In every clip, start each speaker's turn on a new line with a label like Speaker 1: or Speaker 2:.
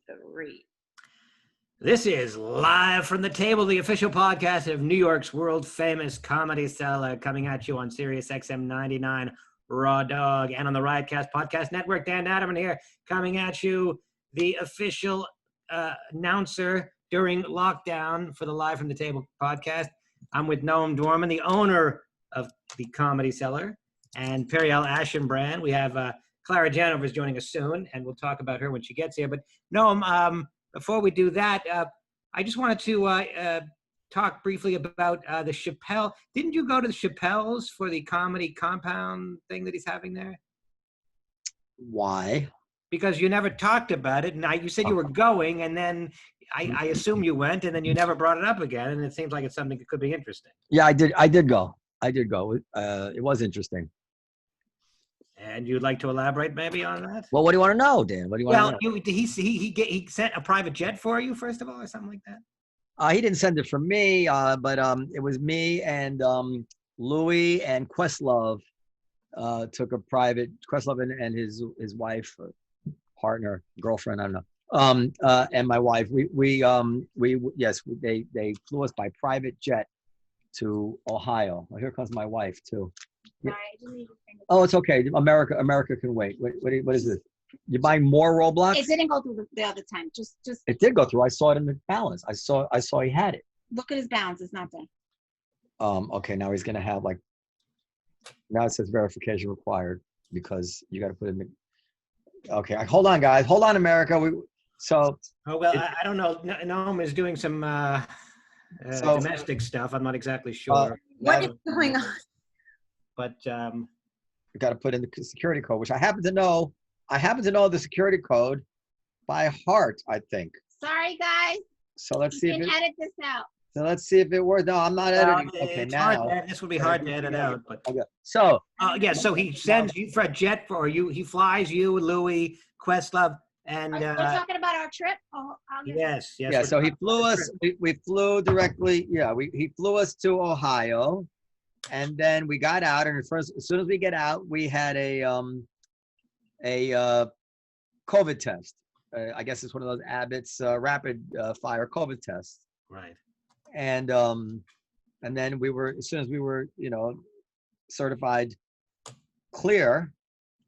Speaker 1: 3.
Speaker 2: This is Live from the Table, the official podcast of New York's world-famous Comedy Cellar, coming at you on Sirius XM 99 Raw Dog and on the Riotcast Podcast Network. Dan Naturman here, coming at you, the official announcer during lockdown for the Live from the Table podcast. I'm with Noam Dworman, the owner of the Comedy Cellar, and Periel Aschenbrand. We have Claira Janover is joining us soon, and we'll talk about her when she gets here. But Noam, before we do that, I just wanted to talk briefly about the Chappelle. Didn't you go to the Chappelle's for the comedy compound thing that he's having there?
Speaker 3: Why?
Speaker 2: Because you never talked about it, and you said you were going, and then I assume you went, and then you never brought it up again, and it seems like it's something that could be interesting.
Speaker 3: Yeah, I did go. It was interesting.
Speaker 2: And you'd like to elaborate maybe on that?
Speaker 3: Well, what do you want to know, Dan? What do you want to know?
Speaker 2: Well, he sent a private jet for you, first of all, or something like that?
Speaker 3: He didn't send it for me, but it was me and Louis and Questlove took a private, Questlove and his wife, partner, girlfriend, I don't know, and my wife. They flew us by private jet to Ohio. Well, here comes my wife too. Yeah. Oh, it's okay. America can wait. What is this? You're buying more Roblox?
Speaker 1: It didn't go through the other time. Just.
Speaker 3: It did go through. I saw it in the balance. I saw he had it.
Speaker 1: Look at his balance. It's not done.
Speaker 3: Okay. Now he's gonna have now it says verification required because you got to put in the. Okay. Hold on, guys. Hold on, America.
Speaker 2: I don't know. Noam is doing some domestic stuff. I'm not exactly sure.
Speaker 1: What is going on?
Speaker 2: But
Speaker 3: you got to put in the security code, which I happen to know. I happen to know the security code by heart, I think.
Speaker 1: Sorry, guys.
Speaker 3: So let's see.
Speaker 1: You can edit this out.
Speaker 3: So let's see if it works. No, I'm not editing. Okay, now
Speaker 2: this would be hard to edit out. But
Speaker 3: okay. So
Speaker 2: so he sends you for a jet he flies you, Louis, Questlove, and.
Speaker 1: Are you talking about our trip? Oh,
Speaker 2: yes.
Speaker 3: Yeah. So he flew us. We flew directly. Yeah. He flew us to Ohio. And then we got out, and as soon as we get out, we had a COVID test. I guess it's one of those Abbott's rapid fire COVID tests.
Speaker 2: Right.
Speaker 3: And then as soon as we were, certified clear,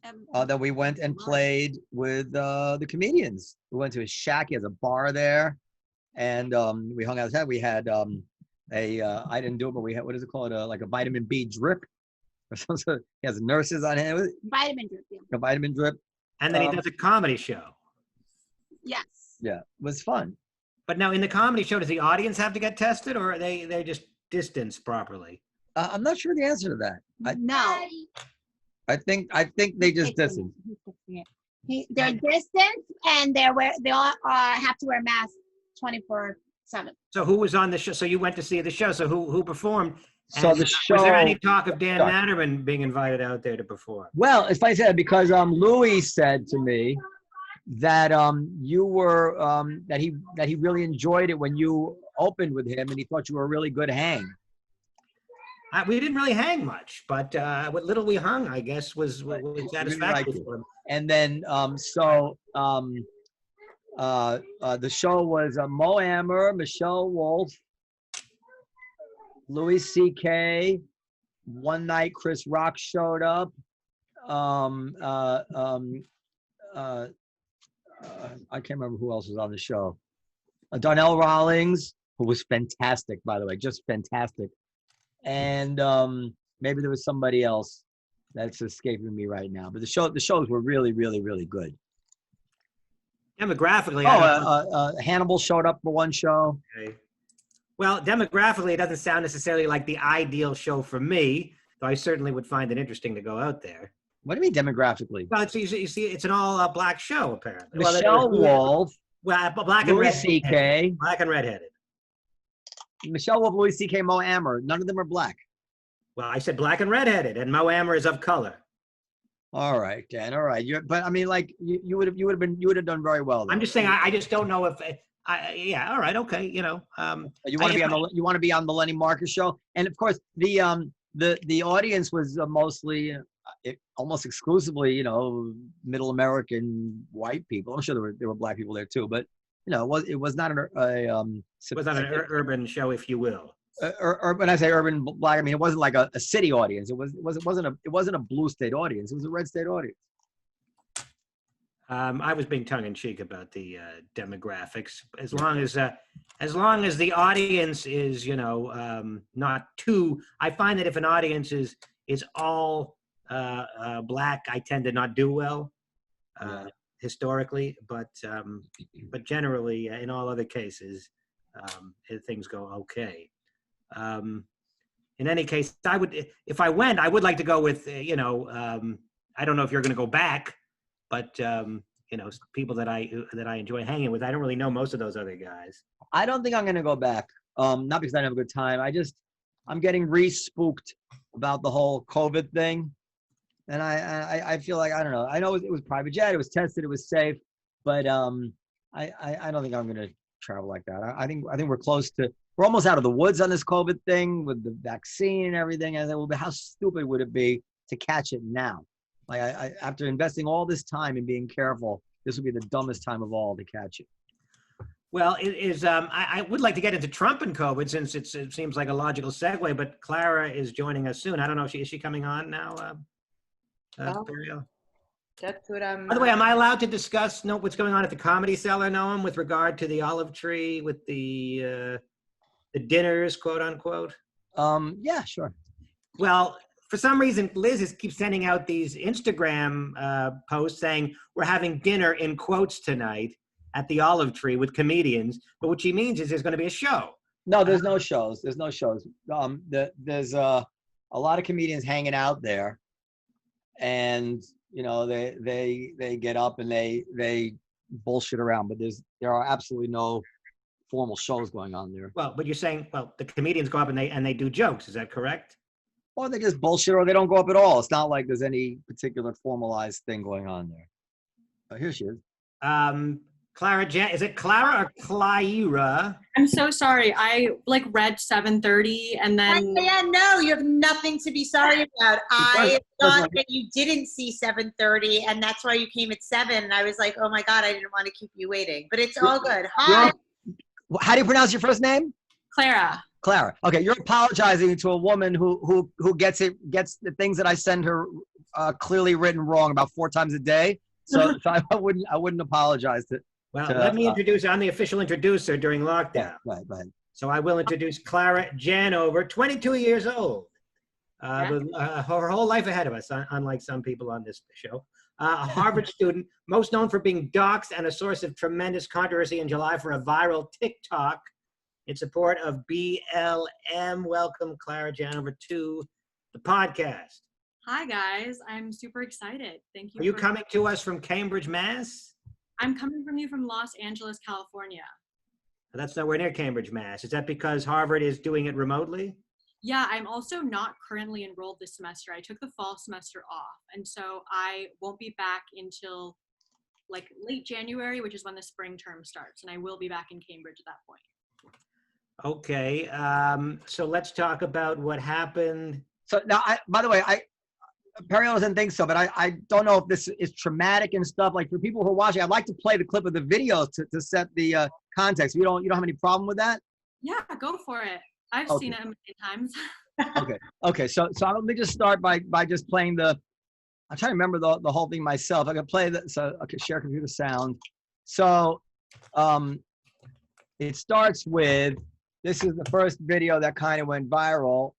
Speaker 3: then we went and played with the comedians. We went to his shack. He has a bar there, and we hung out. We had. I didn't do it, but we had, what is it called? Like a vitamin B drip or something. He has nurses on him.
Speaker 1: Vitamin drip. Yeah.
Speaker 3: A vitamin drip.
Speaker 2: And then he does a comedy show.
Speaker 1: Yes.
Speaker 3: Yeah, it was fun.
Speaker 2: But now in the comedy show, does the audience have to get tested, or are they just distanced properly?
Speaker 3: I'm not sure the answer to that.
Speaker 1: No.
Speaker 3: I think they just distance.
Speaker 1: They're distant, and they all have to wear masks 24/7.
Speaker 2: So who was on the show? So you went to see the show. So who performed?
Speaker 3: So the show.
Speaker 2: Was there any talk of Dan Naturman being invited out there to perform?
Speaker 3: Well, it's funny I said because Louis said to me that you were that he really enjoyed it when you opened with him, and he thought you were a really good hang.
Speaker 2: We didn't really hang much, but what little we hung, I guess, was satisfactory for him.
Speaker 3: And then the show was Mo Amer, Michelle Wolf, Louis C.K. One night Chris Rock showed up. I can't remember who else was on the show. Darnell Rawlings, who was fantastic, by the way, just fantastic. And maybe there was somebody else that's escaping me right now. But the shows were really, really, really good.
Speaker 2: Demographically,
Speaker 3: Hannibal showed up for one show.
Speaker 2: Okay. Well, demographically, it doesn't sound necessarily like the ideal show for me, though I certainly would find it interesting to go out there.
Speaker 3: What do you mean demographically?
Speaker 2: Well, you see, it's an all black show, apparently.
Speaker 3: Michelle Wolf.
Speaker 2: Well, black and
Speaker 3: Louis C.K.
Speaker 2: Black and redheaded.
Speaker 3: Michelle Wolf, Louis C.K., Mo Amer. None of them are black.
Speaker 2: Well, I said black and redheaded, and Mo Amer is of color.
Speaker 3: All right, Dan. All right. But I mean, like you would have done very well. Though.
Speaker 2: I'm just saying. I just don't know if. Yeah. All right. Okay. You
Speaker 3: want to be on the Lenny Marcus show, and of course the audience was mostly almost exclusively, middle American white people. I'm sure there were black people there too, but it was not
Speaker 2: It was not an urban show, if you will.
Speaker 3: Or when I say urban black, I mean it wasn't like a city audience. It wasn't a blue state audience. It was a red state audience.
Speaker 2: I was being tongue in cheek about the demographics. As long as the audience is, not too. I find that if an audience is all black, I tend to not do well historically. But generally, in all other cases, things go okay. In any case, if I went, I would like to go with, I don't know if you're going to go back, but people that I enjoy hanging with. I don't really know most of those other guys.
Speaker 3: I don't think I'm going to go back. Not because I didn't have a good time. I'm getting re-spooked about the whole COVID thing, and I feel like, I don't know. I know it was private jet. It was tested. It was safe, but I don't think I'm going to travel like that. I think we're close to. We're almost out of the woods on this COVID thing with the vaccine and everything. And I said, well, how stupid would it be to catch it now? Like after investing all this time and being careful, this would be the dumbest time of all to catch it.
Speaker 2: Well, it is. I would like to get into Trump and COVID since it seems like a logical segue. But Claira is joining us soon. I don't know if is she coming on now? Periel?
Speaker 4: That's what I'm.
Speaker 2: By the way, am I allowed to discuss what's going on at the Comedy Cellar, Noam, with regard to the olive tree with the dinners, quote unquote?
Speaker 3: Yeah, sure.
Speaker 2: Well, for some reason, Liz keeps sending out these Instagram posts saying we're having dinner in quotes tonight at the Olive Tree with comedians. But what she means is there's going to be a show.
Speaker 3: No, there's no shows. There's no shows. There's a lot of comedians hanging out there, and they get up and they bullshit around. But there are absolutely no formal shows going on there.
Speaker 2: Well, but you're saying, the comedians go up and they do jokes. Is that correct?
Speaker 3: Or they just bullshit, or they don't go up at all. It's not like there's any particular formalized thing going on there. Oh, here she is.
Speaker 2: Claira, is it Claira or Claira?
Speaker 5: I'm so sorry. I read 7:30 and then.
Speaker 4: Yeah, no, you have nothing to be sorry about. I thought that you didn't see 7:30, and that's why you came at 7. And I was like, oh my God, I didn't want to keep you waiting. But it's all good. Hi.
Speaker 3: How do you pronounce your first name?
Speaker 5: Clara.
Speaker 3: Clara. Okay, you're apologizing to a woman who gets the things that I send her clearly written wrong about 4 times a day. So I wouldn't apologize to.
Speaker 2: Well, let me introduce. I'm the official introducer during lockdown.
Speaker 3: Right.
Speaker 2: So I will introduce Claira Janover, 22 years old, with her whole life ahead of us, unlike some people on this show. A Harvard student, most known for being doxxed and a source of tremendous controversy in July for a viral Tik Tok in support of BLM. Welcome, Claira Janover, to the podcast.
Speaker 5: Hi, guys. I'm super excited. Thank you.
Speaker 2: Are you coming to us from Cambridge, Mass?
Speaker 5: I'm coming from you from Los Angeles, California.
Speaker 2: That's nowhere near Cambridge, Mass. Is that because Harvard is doing it remotely?
Speaker 5: Yeah, I'm also not currently enrolled this semester. I took the fall semester off, and so I won't be back until late January, which is when the spring term starts, and I will be back in Cambridge at that point.
Speaker 2: Okay, so let's talk about what happened.
Speaker 3: So now, by the way, Periel doesn't think so, but I don't know if this is traumatic and stuff. Like for people who are watching, I'd like to play the clip of the video to set the context. You don't have any problem with that?
Speaker 5: Yeah, go for it. I've seen it a million times.
Speaker 3: Okay. So let me just start by just playing I'm trying to remember the whole thing myself. I can play so I can share computer sound. So it starts with, this is the first video that kind of went viral.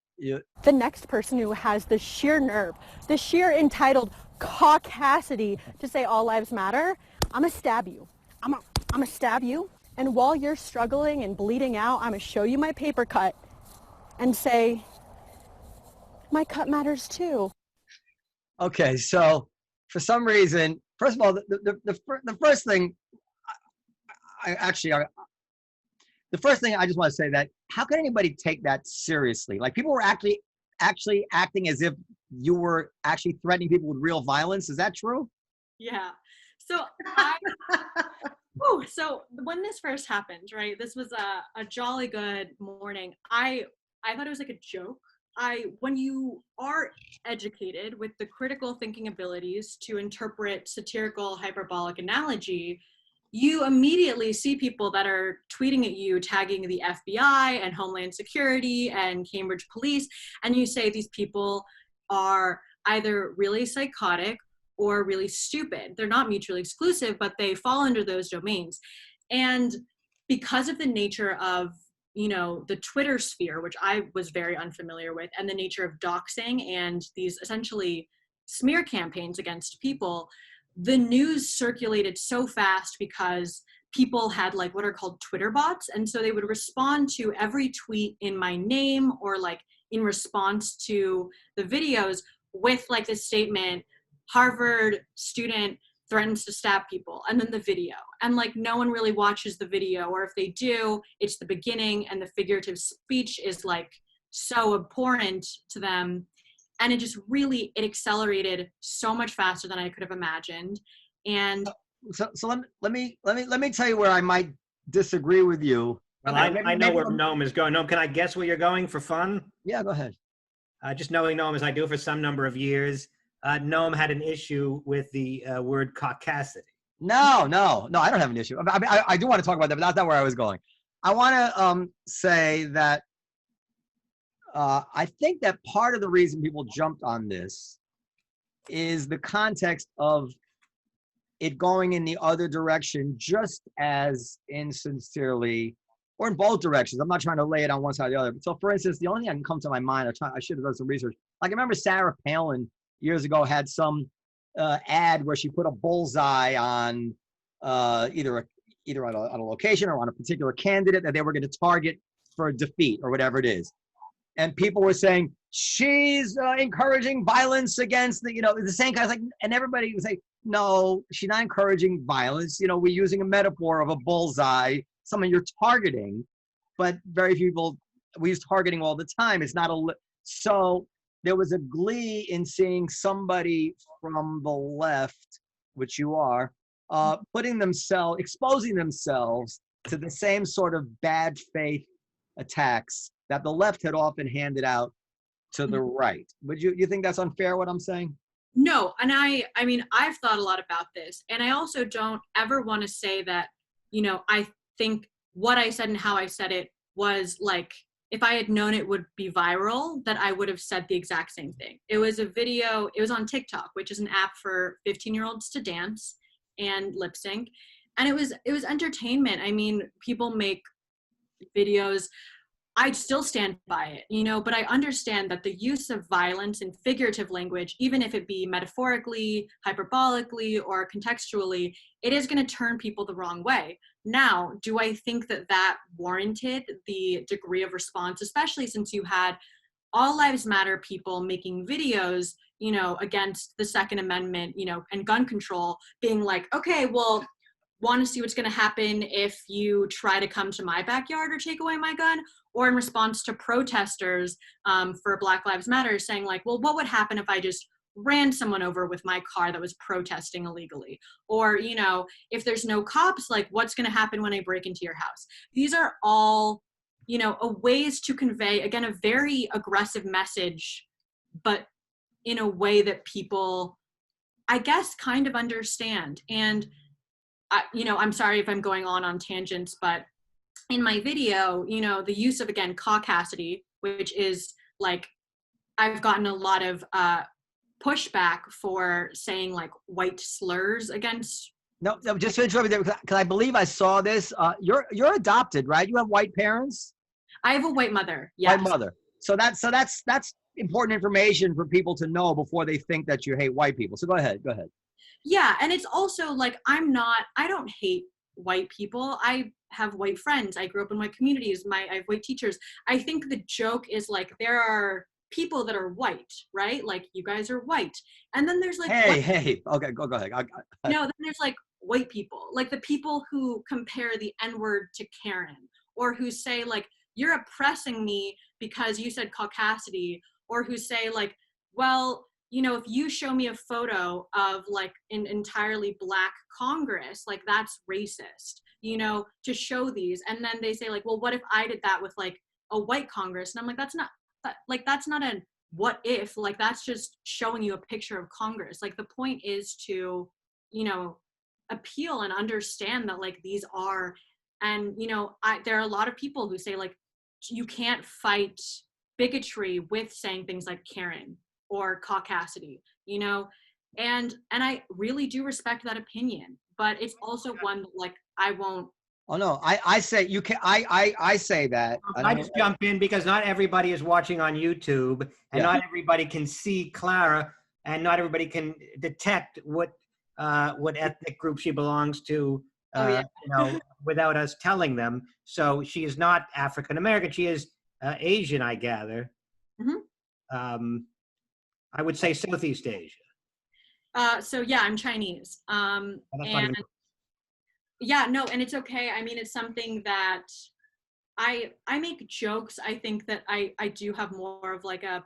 Speaker 6: The next person who has the sheer nerve, the sheer entitled caucasity to say all lives matter, I'm gonna stab you. I'm gonna stab you. And while you're struggling and bleeding out, I'm gonna show you my paper cut and say, my cut matters too.
Speaker 3: Okay, so for some reason, first of all, the first thing, the first thing I just want to say that, how can anybody take that seriously? Like people were actually acting as if you were actually threatening people with real violence. Is that true?
Speaker 5: Yeah. So so when this first happened, right, this was a jolly good morning. I thought it was like a joke. when you are educated with the critical thinking abilities to interpret satirical hyperbolic analogy, you immediately see people that are tweeting at you, tagging the FBI and Homeland Security and Cambridge Police, and you say these people are either really psychotic or really stupid. They're not mutually exclusive, but they fall under those domains. And because of the nature of, you know, the Twitter sphere, which I was very unfamiliar with, and the nature of doxing and these essentially smear campaigns against people, the news circulated so fast because people had like what are called Twitter bots. And so they would respond to every tweet in my name or like in response to the videos with like this statement, Harvard student threatens to stab people, and then the video. And like no one really watches the video, or if they do, it's the beginning and the figurative speech is like so abhorrent to them. And it just really, it accelerated so much faster than I could have imagined. And
Speaker 3: so let me tell you where I might disagree with you.
Speaker 2: Well, I know where Noam is going. Noam, can I guess where you're going for fun?
Speaker 3: Yeah, go ahead.
Speaker 2: Just knowing Noam as I do for some number of years, Noam had an issue with the word caucasity.
Speaker 3: No, I don't have an issue. I do want to talk about that, but that's not where I was going. I want to say that I think that part of the reason people jumped on this is the context of it going in the other direction, just as insincerely, or in both directions. I'm not trying to lay it on one side or the other. So, for instance, the only thing I can come to my mind, I should have done some research. Like, I remember Sarah Palin years ago had some ad where she put a bullseye on either on a location or on a particular candidate that they were going to target for a defeat or whatever it is. And people were saying, she's encouraging violence against the same guys. Like, and everybody was like, no, she's not encouraging violence. You know, we're using a metaphor of a bullseye, someone you're targeting, but very few people, we use targeting all the time. It's not so there was a glee in seeing somebody from the left, which you are, exposing themselves to the same sort of bad faith attacks that the left had often handed out to the right. Would you think that's unfair, what I'm saying?
Speaker 5: No, and I mean, I've thought a lot about this, and I also don't ever want to say that, you know, I think what I said and how I said it was like, if I had known it would be viral, that I would have said the exact same thing. It was a video, it was on TikTok, which is an app for 15-year-olds to dance and lip sync. And it was entertainment. I mean, people make videos, I'd still stand by it, you know, but I understand that the use of violence in figurative language, even if it be metaphorically, hyperbolically, or contextually, it is going to turn people the wrong way. Now, do I think that that warranted the degree of response, especially since you had All Lives Matter people making videos, you know, against the Second Amendment, you know, and gun control, being like, okay, well, want to see what's going to happen if you try to come to my backyard or take away my gun? Or in response to protesters for Black Lives Matter saying like, well, what would happen if I just ran someone over with my car that was protesting illegally? Or, you know, if there's no cops, like what's going to happen when I break into your house? These are all, you know, ways to convey, again, a very aggressive message, but in a way that people, I guess, kind of understand. And you know, I'm sorry if I'm going on tangents, but in my video, you know, the use of, again, caucasity, which is like, I've gotten a lot of pushback for saying like white slurs against.
Speaker 3: No, just to interrupt you there, because I believe I saw this. You're adopted, right? You have white parents?
Speaker 5: I have a white mother, yes.
Speaker 3: White mother. So that's important information for people to know before they think that you hate white people. So go ahead.
Speaker 5: Yeah, and it's also like, I don't hate white people. I have white friends. I grew up in white communities. I have white teachers. I think the joke is like, there are people that are white, right? Like, you guys are white. And then there's like,
Speaker 3: hey, okay, go ahead.
Speaker 5: No, then there's like white people, like the people who compare the N-word to Karen, or who say like, you're oppressing me because you said caucasity, or who say like, well, you know, if you show me a photo of like an entirely Black Congress, like that's racist, you know, to show these. And then they say like, well, what if I did that with like a white Congress? And I'm like, that's not, like that's not a what if, like that's just showing you a picture of Congress. Like the point is to, you know, appeal and understand that like these are, and you know, there are a lot of people who say like you can't fight bigotry with saying things like Karen or caucasity, you know, and I really do respect that opinion, but it's also one that like I won't.
Speaker 3: Oh no, I say you can. I say that.
Speaker 2: I just jump in because not everybody is watching on YouTube, and not everybody can see Claira, and not everybody can detect what ethnic group she belongs to. You know, without us telling them. So she is not African American. She is Asian, I gather.
Speaker 5: Mm-hmm.
Speaker 2: I would say Southeast Asia.
Speaker 5: So yeah, I'm Chinese. And yeah, no, and it's okay. I mean, it's something that I make jokes. I think that I do have more of like a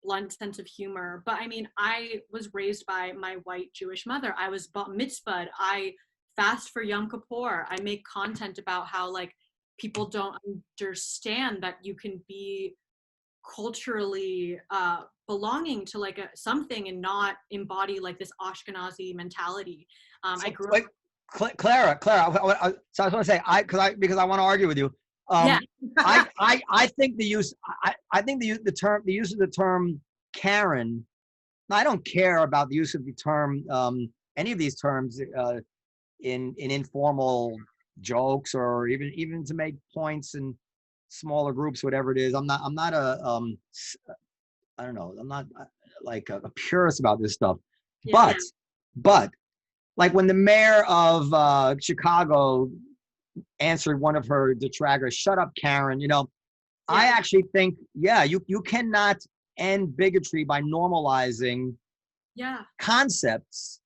Speaker 5: blunt sense of humor, but I mean, I was raised by my white Jewish mother. I was bat mitzvahed. I fast for Yom Kippur. I make content about how like people don't understand that you can be culturally belonging to like something and not embody like this Ashkenazi mentality. I grew up.
Speaker 3: Claira, so I just want to say, because I want to argue with you. I think the use of the term Karen. I don't care about the use of the term, any of these terms in informal jokes or even to make points in smaller groups, whatever it is. I'm not I don't know. I'm not like a purist about this stuff, but like when the mayor of Chicago answered one of her detractors, "Shut up, Karen," you know, I actually think, you cannot end bigotry by normalizing concepts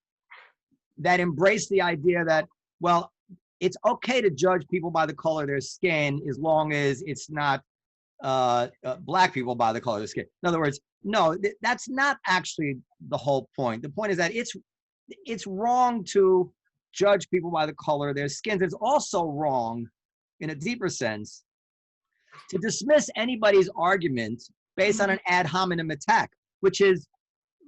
Speaker 3: that embrace the idea that, well, it's okay to judge people by the color of their skin as long as it's not black people by the color of their skin. In other words, no, that's not actually the whole point. The point is that it's wrong to judge people by the color of their skins. It's also wrong, in a deeper sense, to dismiss anybody's argument based on an ad hominem attack, which is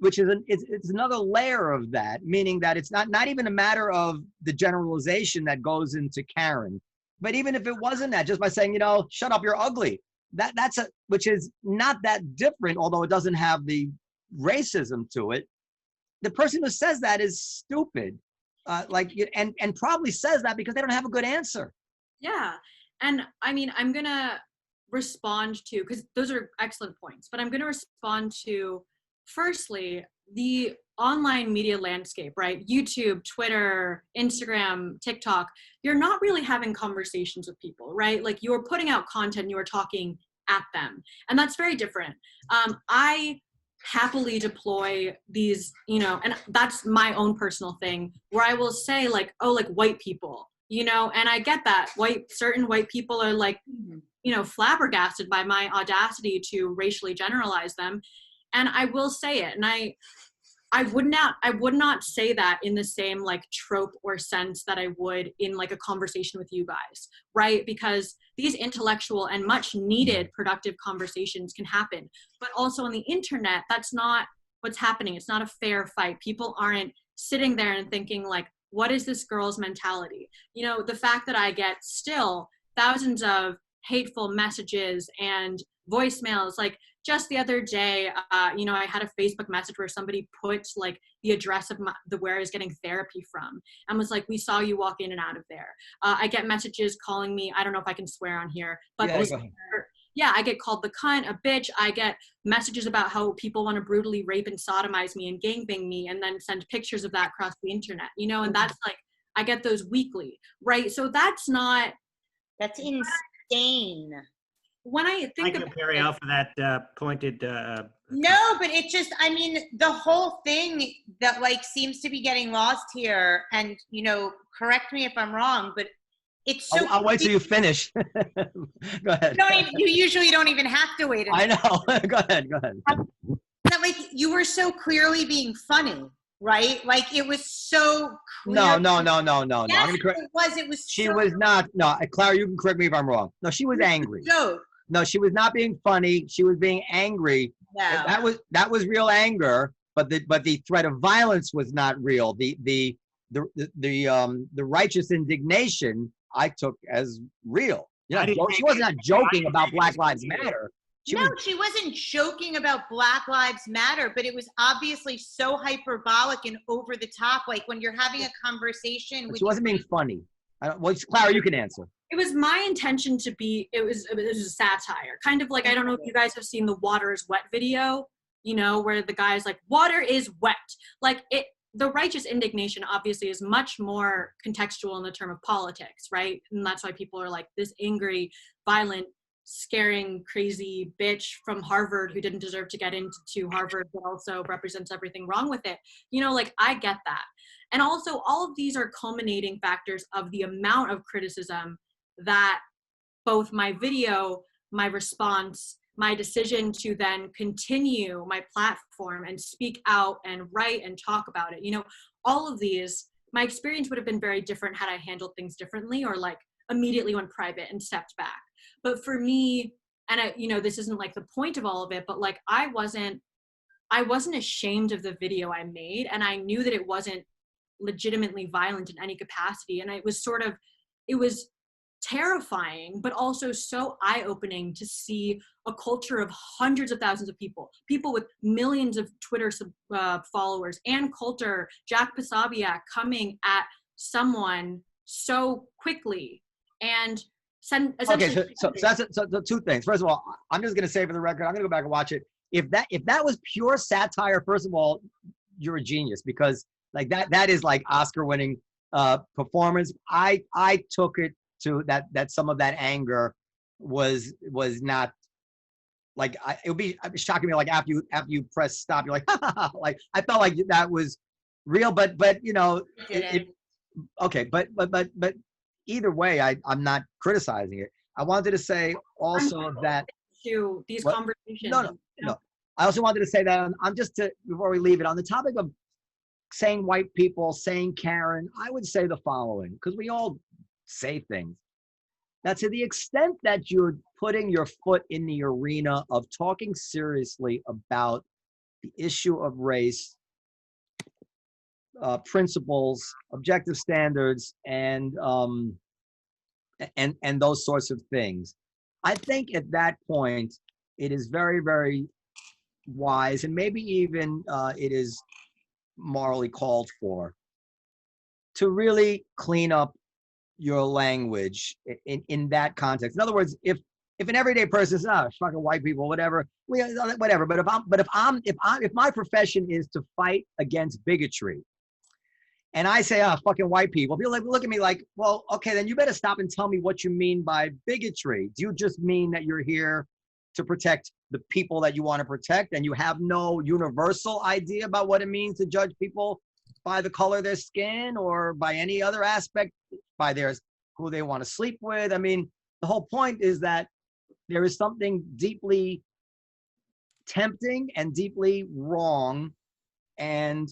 Speaker 3: it's another layer of that, meaning that it's not even a matter of the generalization that goes into Karen, but even if it wasn't that, just by saying, you know, shut up, you're ugly, which is not that different, although it doesn't have the racism to it. The person who says that is stupid, and probably says that because they don't have a good answer.
Speaker 5: Yeah, and I mean, I'm gonna respond to, because those are excellent points, but I'm gonna respond to, firstly, the online media landscape, right? YouTube, Twitter, Instagram, TikTok, you're not really having conversations with people, right? Like you're putting out content, you are talking at them. And that's very different. I happily deploy these, you know, and that's my own personal thing where I will say like, oh, like white people, you know, and I get that certain white people are like, you know, flabbergasted by my audacity to racially generalize them. And I will say it, and I would not say that in the same like trope or sense that I would in like a conversation with you guys, right? Because these intellectual and much needed productive conversations can happen, but also on the internet, that's not what's happening. It's not a fair fight. People aren't sitting there and thinking like, what is this girl's mentality? You know, the fact that I get still thousands of hateful messages and voicemails, like just the other day, you know, I had a Facebook message where somebody put like the address of where I was getting therapy from and was like, we saw you walk in and out of there. I get messages calling me, I don't know if I can swear on here, but I get called the cunt, a bitch. I get messages about how people want to brutally rape and sodomize me and gangbang me and then send pictures of that across the internet, you know, and that's like, I get those weekly, right? So that's
Speaker 4: insane.
Speaker 5: When I think
Speaker 2: of Periel for that pointed.
Speaker 4: No, but it just, I mean, the whole thing that like seems to be getting lost here, and you know, correct me if I'm wrong, but it's so.
Speaker 3: I'll wait till you finish. Go ahead.
Speaker 4: You usually don't even have to wait.
Speaker 3: I know. Go ahead.
Speaker 4: That like you were so clearly being funny, right? Like it was so clear.
Speaker 3: No.
Speaker 4: Yes,
Speaker 3: I'm gonna correct.
Speaker 4: it was. It was.
Speaker 3: She was not. No, Claire, you can correct me if I'm wrong. No, she was angry.
Speaker 4: Joke.
Speaker 3: No, she was not being funny. She was being angry.
Speaker 4: No.
Speaker 3: That was real anger, but the threat of violence was not real. The righteous indignation I took as real. Yeah, she was not joking about Black Lives Matter.
Speaker 4: She wasn't joking about Black Lives Matter, but it was obviously so hyperbolic and over the top. Like when you're having a conversation with,
Speaker 3: she wasn't being funny. Clara, you can answer.
Speaker 5: It was my intention to be, it was a satire. Kind of like, I don't know if you guys have seen the water is wet video, you know, where the guy's like, water is wet. Like the righteous indignation obviously is much more contextual in the term of politics, right? And that's why people are like, this angry, violent, scaring, crazy bitch from Harvard who didn't deserve to get into Harvard, but also represents everything wrong with it. You know, like, I get that. And also, all of these are culminating factors of the amount of criticism that both my video, my response, my decision to then continue my platform and speak out and write and talk about it, you know, all of these, my experience would have been very different had I handled things differently or like immediately went private and stepped back. But for me, and I, you know, this isn't like the point of all of it, but like I wasn't ashamed of the video I made, and I knew that it wasn't legitimately violent in any capacity. And it was terrifying, but also so eye-opening to see a culture of hundreds of thousands of people with millions of Twitter followers, Ann Coulter, Jack Posobiec coming at someone so quickly and
Speaker 3: okay, so that's two things. First of all, I'm just going to say for the record, I'm going to go back and watch it. If that was pure satire, first of all, you're a genius, because like that is like Oscar-winning performance. I took it to that some of that anger was not like it would be shocking me. Like after you press stop, you're like like I felt like that was real, but you know, okay, but either way, I'm not criticizing it. I wanted to say also that
Speaker 5: these conversations.
Speaker 3: No. I also wanted to say that I'm just before we leave it on the topic of saying white people, saying Karen, I would say the following, because we all say things. That to the extent that you're putting your foot in the arena of talking seriously about the issue of race, principles, objective standards, and those sorts of things, I think at that point it is very, very wise, and maybe even it is morally called for, to really clean up your language in that context. In other words, if an everyday person says, fucking white people, whatever, whatever. But if my profession is to fight against bigotry, and I say, fucking white people, people look at me like, well, okay, then you better stop and tell me what you mean by bigotry. Do you just mean that you're here to protect the people that you want to protect, and you have no universal idea about what it means to judge people by the color of their skin or by any other aspect, by who they want to sleep with? I mean, the whole point is that there is something deeply tempting and deeply wrong, and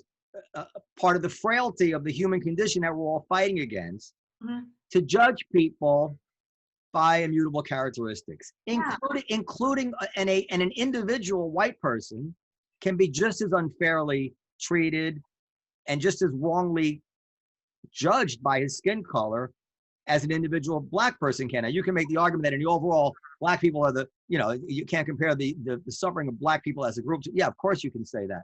Speaker 3: part of the frailty of the human condition that we're all fighting against, to judge people by immutable characteristics, including an individual white person can be just as unfairly treated and just as wrongly judged by his skin color as an individual black person can. Now, you can make the argument that in the overall, black people are you can't compare the suffering of black people as a group. Yeah, of course you can say that.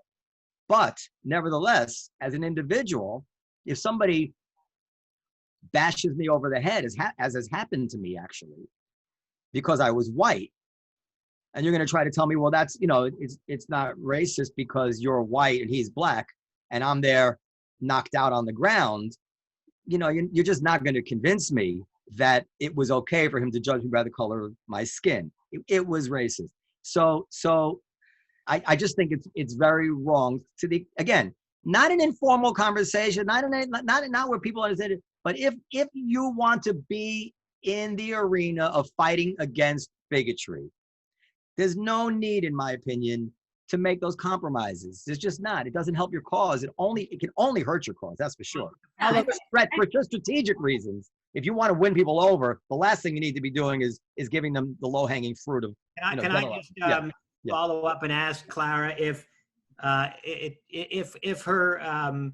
Speaker 3: But nevertheless, as an individual, if somebody bashes me over the head, as has happened to me actually, because I was white, and you're going to try to tell me, well, that's, it's not racist because you're white and he's black and I'm there knocked out on the ground, you're just not going to convince me that it was okay for him to judge me by the color of my skin. It was racist. So I just think it's very wrong again, not an informal conversation, not where people understand it, but if you want to be in the arena of fighting against bigotry, there's no need, in my opinion, to make those compromises. There's just not. It doesn't help your cause. It can only hurt your cause. That's for sure. For strategic reasons, if you want to win people over, the last thing you need to be doing is giving them the low hanging fruit of.
Speaker 2: Can I just follow up and ask Claira if her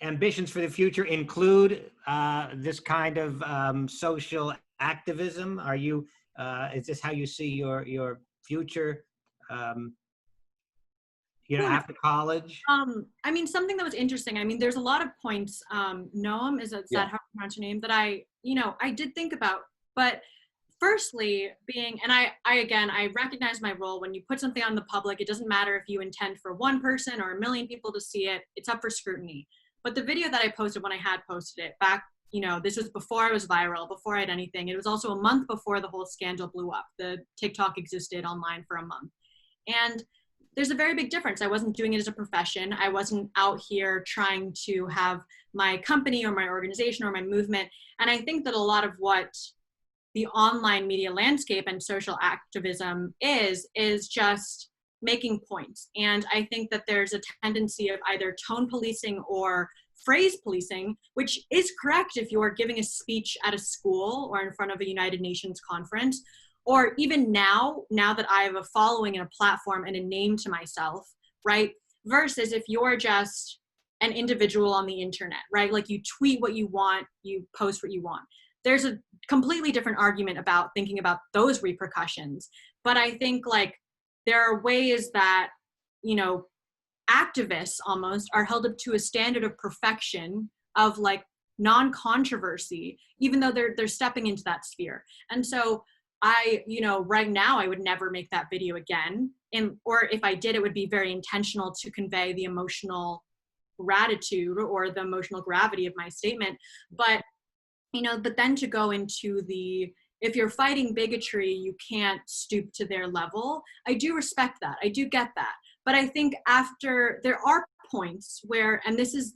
Speaker 2: ambitions for the future include this kind of social activism? Are you? Is this how you see your future? After college?
Speaker 5: I mean, something that was interesting. I mean, there's a lot of points. Noam, is that how you pronounce your name? That I did think about. But firstly, and I recognize my role. When you put something on the public, it doesn't matter if you intend for one person or a million people to see it. It's up for scrutiny. But the video that I posted when I had posted it back, this was before I was viral, before I had anything. It was also a month before the whole scandal blew up. The TikTok existed online for a month. And there's a very big difference. I wasn't doing it as a profession. I wasn't out here trying to have my company or my organization or my movement. And I think that a lot of what the online media landscape and social activism is just making points. And I think that there's a tendency of either tone policing or phrase policing, which is correct if you're giving a speech at a school or in front of a United Nations conference, or even now that I have a following and a platform and a name to myself, right? Versus if you're just an individual on the internet, right? Like you tweet what you want, you post what you want. There's a completely different argument about thinking about those repercussions. But I think like there are ways that, activists almost are held up to a standard of perfection of like non-controversy, even though they're stepping into that sphere. And so right now I would never make that video again. Or if I did, it would be very intentional to convey the emotional gratitude or the emotional gravity of my statement. But then to go into if you're fighting bigotry, you can't stoop to their level. I do respect that. I do get that. But I think there are points where, and this is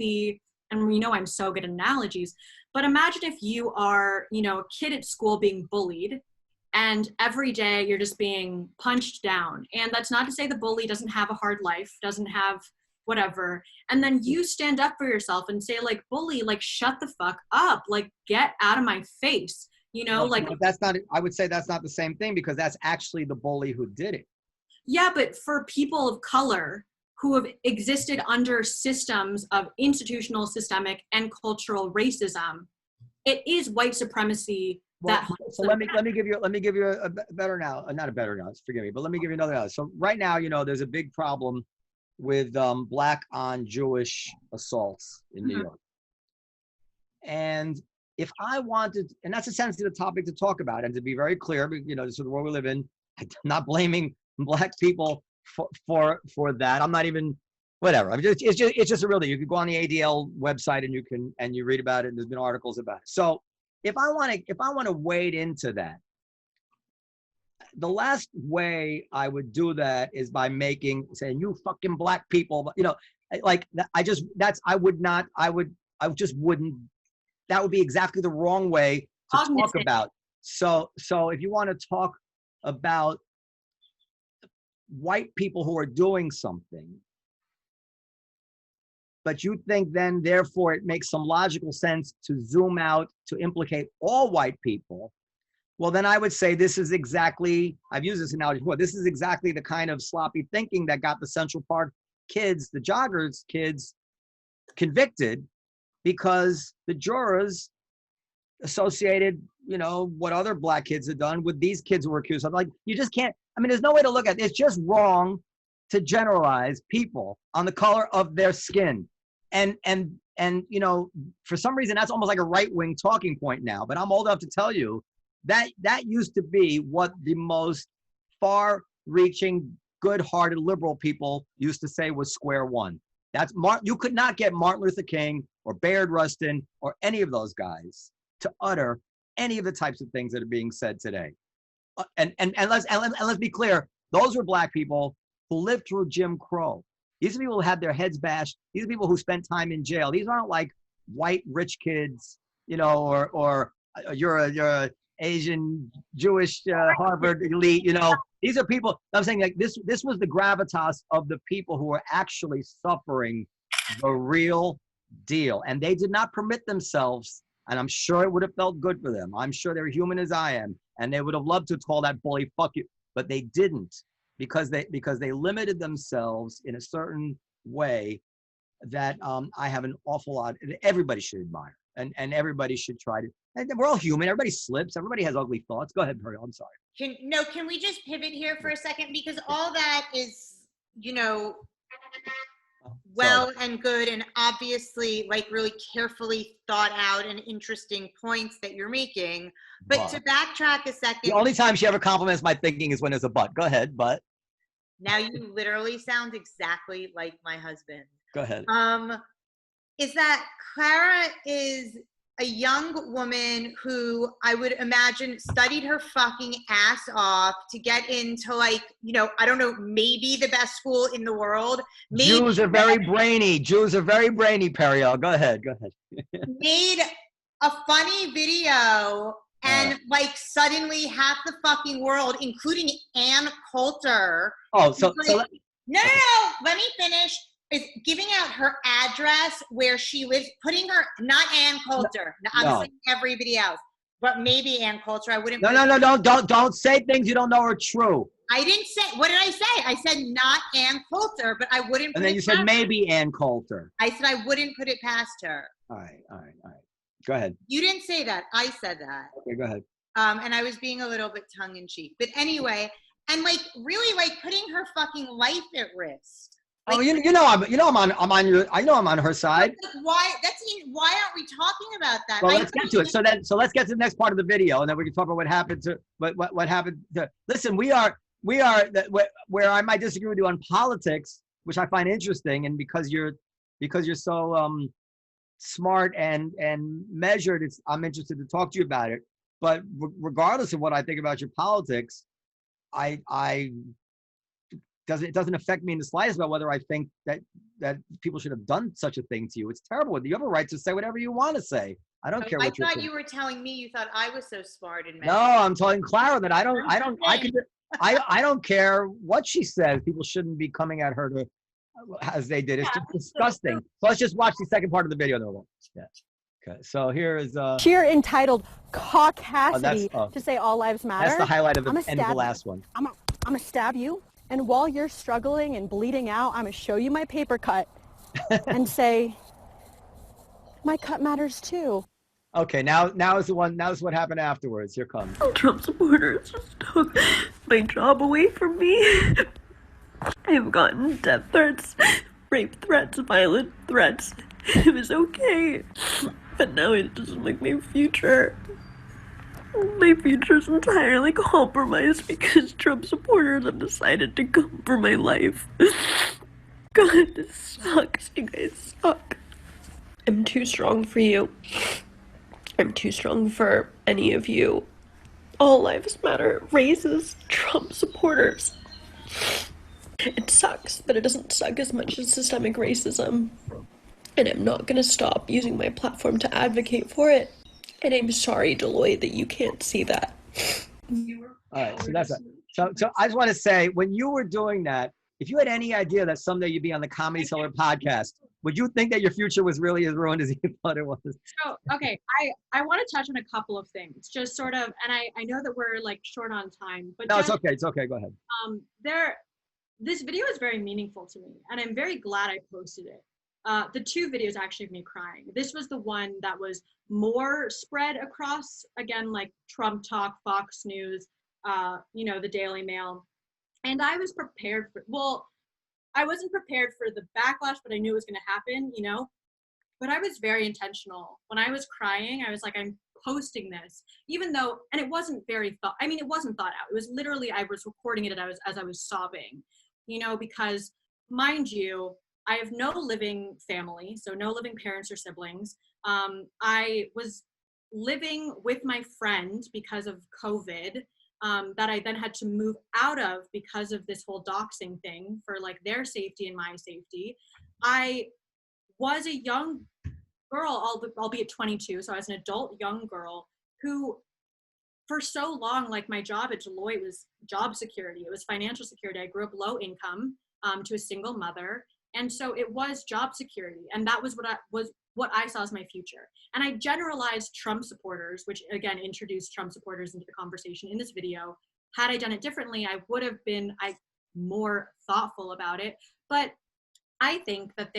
Speaker 5: I'm so good at analogies, but imagine if you are, a kid at school being bullied, and every day you're just being punched down. And that's not to say the bully doesn't have a hard life, doesn't have whatever. And then you stand up for yourself and say like, bully, like shut the fuck up, like get out of my face.
Speaker 3: That's not, I would say that's not the same thing, because that's actually the bully who did it.
Speaker 5: Yeah, but for people of color who have existed under systems of institutional, systemic, and cultural racism, it is white supremacy.
Speaker 3: So let me give you a better now, not a better now, forgive me, but let me give you another now. So right now, there's a big problem with Black on Jewish assaults in New York. And if I wanted, and that's a sensitive topic to talk about, and to be very clear, this is the world we live in, I'm not blaming Black people for that. I'm not even, whatever. I mean, it's just a real thing. You can go on the ADL website and you read about it, and there's been articles about it. So if I want to wade into that, the last way I would do that is by saying, you fucking Black people, that would be exactly the wrong way to talk about. So if you want to talk about white people who are doing something, but you think then therefore it makes some logical sense to zoom out to implicate all white people, well, then I would say this is exactly, I've used this analogy before, this is exactly the kind of sloppy thinking that got the Central Park kids, the joggers kids, convicted, because the jurors associated, what other Black kids had done with these kids who were accused of. Like, you just can't, there's no way to look at it. It's just wrong to generalize people on the color of their skin. And for some reason, that's almost like a right-wing talking point now, but I'm old enough to tell you that used to be what the most far-reaching, good-hearted liberal people used to say was square one. You could not get Martin Luther King or Bayard Rustin or any of those guys to utter any of the types of things that are being said today. And let's be clear, those were Black people who lived through Jim Crow. These are people who had their heads bashed. These are people who spent time in jail. These aren't like white rich kids, or you're a Asian Jewish Harvard elite. These are people. I'm saying like this was the gravitas of the people who were actually suffering the real deal, and they did not permit themselves And I'm sure it would have felt good for them. I'm sure they're human as I am. And they would have loved to call that bully, fuck you. But they didn't, because they limited themselves in a certain way that I have an awful lot, everybody should admire. And everybody should try to, and we're all human. Everybody slips. Everybody has ugly thoughts. Go ahead, Periel. I'm sorry.
Speaker 4: Can we just pivot here for a second? Because all that is, well and good, and obviously like really carefully thought out and interesting points that you're making. But to backtrack a second.
Speaker 3: The only time she ever compliments my thinking is when there's a but. Go ahead, but.
Speaker 4: Now you literally sound exactly like my husband.
Speaker 3: Go ahead.
Speaker 4: Is that Claira is a young woman who I would imagine studied her fucking ass off to get into, like, I don't know, maybe the best school in the world. Maybe
Speaker 3: Jews are very brainy. Periel. Go ahead.
Speaker 4: Made a funny video and like suddenly half the fucking world, including Ann Coulter.
Speaker 3: Oh, so
Speaker 4: no, let me finish. Is giving out her address where she lives, putting her, not Ann Coulter. I'm saying everybody else, but maybe Ann Coulter. I wouldn't.
Speaker 3: No, don't say things you don't know are true.
Speaker 4: I didn't say, what did I say? I said not Ann Coulter, but I wouldn't.
Speaker 3: And then you said maybe Ann Coulter.
Speaker 4: I said I wouldn't put it past her.
Speaker 3: All right. Go ahead.
Speaker 4: You didn't say that. I said that.
Speaker 3: Okay, go ahead.
Speaker 4: And I was being a little bit tongue in cheek, but anyway, and like really like putting her fucking life at risk. Like,
Speaker 3: I'm on her side.
Speaker 4: Why aren't we talking about that?
Speaker 3: Well, let's get to it. So let's get to the next part of the video, and then we can talk about what happened to what happened to. Listen, we are where I might disagree with you on politics, which I find interesting, and because you're so smart and measured, I'm interested to talk to you about it. But regardless of what I think about your politics, it doesn't affect me in the slightest about whether I think that people should have done such a thing to you. It's terrible. You have a right to say whatever you want to say. I don't care what you think.
Speaker 4: I thought you were telling me you thought I was so smart and
Speaker 3: No, I'm telling Claira that I don't care what she says. People shouldn't be coming at her as they did. It's just disgusting. So let's just watch the second part of the video. Yeah. Okay. So here is
Speaker 6: sheer entitled caucasity to say all lives matter.
Speaker 3: That's the highlight of the end of the last one.
Speaker 6: I'm gonna stab you. And while you're struggling and bleeding out, I'm going to show you my paper cut and say, my cut matters too.
Speaker 3: Okay, now is what happened afterwards. Here comes.
Speaker 7: Trump supporters just took my job away from me. I've gotten death threats, rape threats, violent threats. It was okay. But now it doesn't make my future. My future is entirely compromised because Trump supporters have decided to come for my life. God, this sucks. You guys suck. I'm too strong for you. I'm too strong for any of you. All lives matter. Racist Trump supporters. It sucks, but it doesn't suck as much as systemic racism. And I'm not gonna stop using my platform to advocate for it. And I'm sorry, Deloitte, that you can't see that.
Speaker 3: All right, so that's it. So I just want to say, when you were doing that, if you had any idea that someday you'd be on the Comedy Cellar podcast, would you think that your future was really as ruined as you thought it was?
Speaker 5: So, okay, I want to touch on a couple of things, just sort of, and I know that we're like short on time, but
Speaker 3: no, it's okay, go ahead.
Speaker 5: This video is very meaningful to me, and I'm very glad I posted it. The two videos actually of me crying. This was the one that was more spread across, again, like Trump Talk, Fox News, the Daily Mail. And I was prepared I wasn't prepared for the backlash, but I knew it was going to happen, but I was very intentional. When I was crying, I was like, I'm posting this, even though, and it wasn't it wasn't thought out. It was literally, I was recording it as I was sobbing, because mind you, I have no living family, so no living parents or siblings. I was living with my friend because of COVID, that I then had to move out of because of this whole doxing thing for like their safety and my safety. I was a young girl, albeit 22, so I was an adult young girl who for so long, like my job at Deloitte was job security. It was financial security. I grew up low income to a single mother. And so it was job security. And that was what what I saw as my future. And I generalized Trump supporters, which again introduced Trump supporters into the conversation in this video. Had I done it differently, I would have been more thoughtful about it. But I think that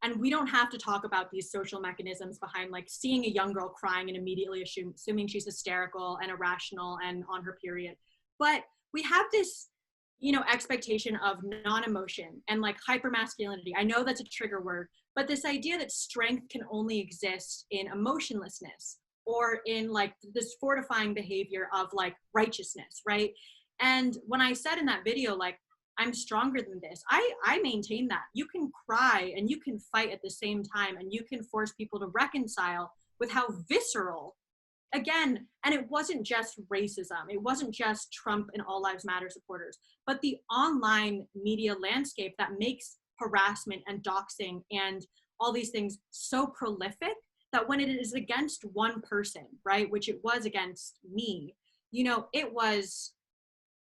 Speaker 5: and we don't have to talk about these social mechanisms behind like seeing a young girl crying and immediately assuming she's hysterical and irrational and on her period. But we have this, expectation of non-emotion and like hypermasculinity. I know that's a trigger word, but this idea that strength can only exist in emotionlessness or in like this fortifying behavior of like righteousness, right? And when I said in that video, like, I'm stronger than this, I maintain that. You can cry and you can fight at the same time, and you can force people to reconcile with how visceral, again, and it wasn't just racism, it wasn't just Trump and All Lives Matter supporters, but the online media landscape that makes harassment and doxing and all these things so prolific that when it is against one person, right, which it was against me, it was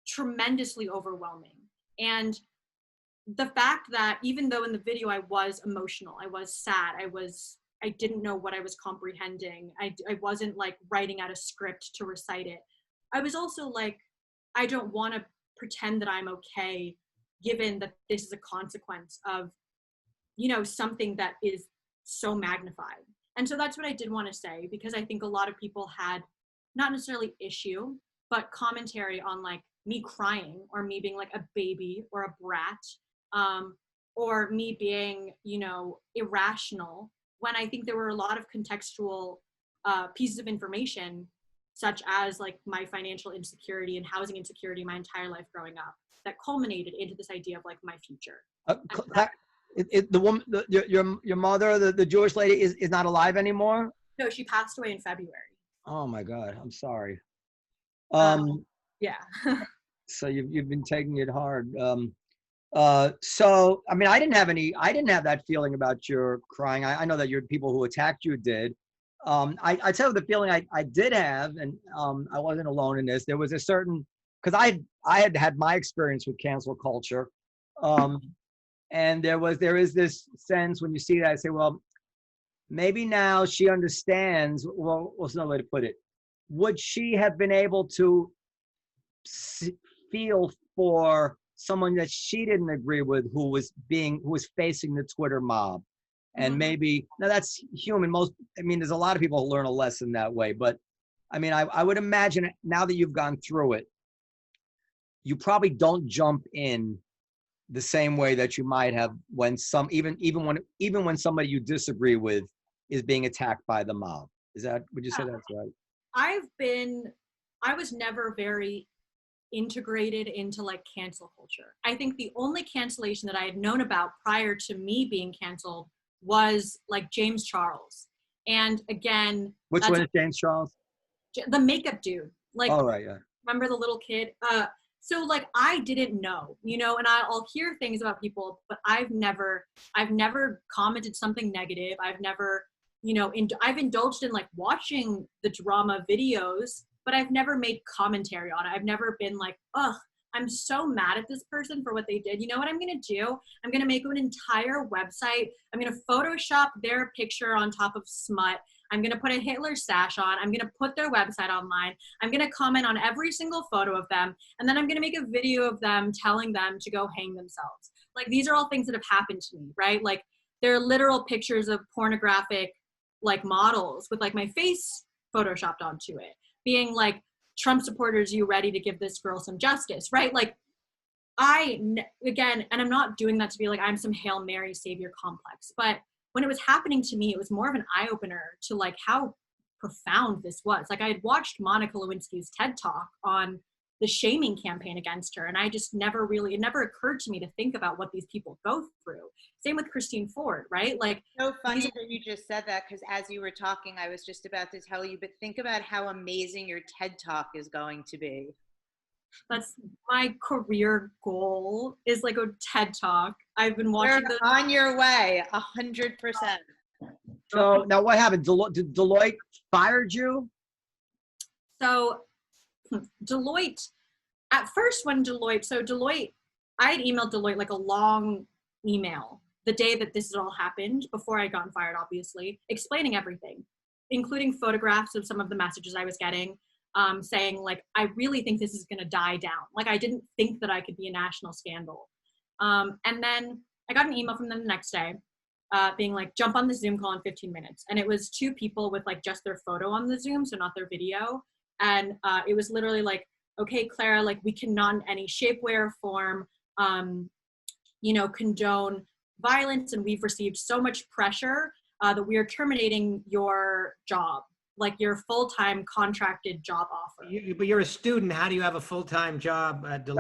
Speaker 5: tremendously overwhelming. And the fact that even though in the video I was emotional, I was sad, I didn't know what I was comprehending, I wasn't like writing out a script to recite it, I was also like, I don't want to pretend that I'm okay given that this is a consequence of something that is so magnified. And so that's what I did want to say, because I think a lot of people had not necessarily issue, but commentary on like me crying or me being like a baby or a brat, or me being, irrational, when I think there were a lot of contextual pieces of information, such as like my financial insecurity and housing insecurity my entire life growing up, that culminated into this idea of like my future.
Speaker 3: The woman, your mother, the Jewish lady, is not alive anymore?
Speaker 5: No, she passed away in February.
Speaker 3: Oh my God, I'm sorry.
Speaker 5: Yeah.
Speaker 3: So you've been taking it hard. So I mean, I didn't have that feeling about your crying. I know that your people who attacked you did. I tell you the feeling I did have, and I wasn't alone in this. There was a certain, because I had my experience with cancel culture, and there is this sense when you see that, I say, well, maybe now she understands. Well, what's another way to put it? Would she have been able to feel for someone that she didn't agree with, who was facing the Twitter mob? And maybe, now that's human. There's a lot of people who learn a lesson that way, but I mean, I would imagine now that you've gone through it, you probably don't jump in the same way that you might have when even when somebody you disagree with is being attacked by the mob. Would you say that's right?
Speaker 5: I was never very integrated into like cancel culture. I think the only cancellation that I had known about prior to me being canceled was like James Charles. And again,
Speaker 3: which one is James Charles?
Speaker 5: The makeup dude. Like,
Speaker 3: oh right, yeah.
Speaker 5: Remember the little kid? So like I didn't know, and I'll hear things about people, but I've never commented something negative. I've never, I've indulged in like watching the drama videos, but I've never made commentary on it. I've never been like, ugh, I'm so mad at this person for what they did. You know what I'm going to do? I'm going to make an entire website. I'm going to Photoshop their picture on top of smut. I'm going to put a Hitler sash on. I'm going to put their website online. I'm going to comment on every single photo of them. And then I'm going to make a video of them telling them to go hang themselves. Like, these are all things that have happened to me, right? Like, they're literal pictures of pornographic, like, models with, like, my face Photoshopped onto it. Being like, Trump supporters, you ready to give this girl some justice, right? Like, again, and I'm not doing that to be like, I'm some Hail Mary savior complex, but when it was happening to me, it was more of an eye-opener to like how profound this was. Like, I had watched Monica Lewinsky's TED Talk on the shaming campaign against her, and it never occurred to me to think about what these people go through. Same with Christine Ford, right? Like,
Speaker 4: so funny that you just said that, because as you were talking, I was just about to tell you, but think about how amazing your TED Talk is going to be.
Speaker 5: That's my career goal, is like a TED Talk. I've been watching
Speaker 4: You're on your way, 100%.
Speaker 3: So now what happened? Did Deloitte fired you?
Speaker 5: So Deloitte, at first when Deloitte, I had emailed Deloitte like a long email the day that this all happened, before I got fired, obviously, explaining everything, including photographs of some of the messages I was getting, saying like, I really think this is going to die down. Like, I didn't think that I could be a national scandal. And then I got an email from them the next day being like, jump on the Zoom call in 15 minutes. And it was 2 people with like just their photo on the Zoom, so not their video. And it was literally like, okay, Claira, like we cannot in any shape, way, or form, condone violence. And we've received so much pressure that we are terminating your job, like your full-time contracted job offer.
Speaker 2: But you're a student. How do you have a full-time job at Deloitte?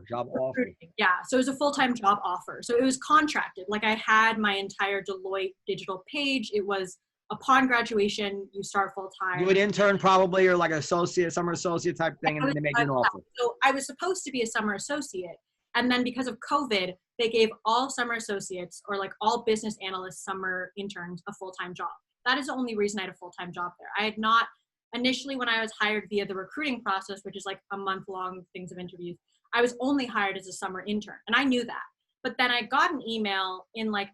Speaker 3: Job offer.
Speaker 5: Yeah, so it was a full-time job offer. So it was contracted. Like I had my entire Deloitte digital page. It was upon graduation, you start full-time.
Speaker 3: You would intern probably, or like an associate, summer associate type thing, and then they make you an offer.
Speaker 5: So I was supposed to be a summer associate. And then because of COVID, they gave all summer associates or like all business analysts, summer interns, a full-time job. That is the only reason I had a full-time job there. I had not, initially when I was hired via the recruiting process, which is like a month-long things of interviews, I was only hired as a summer intern. And I knew that. But then I got an email in like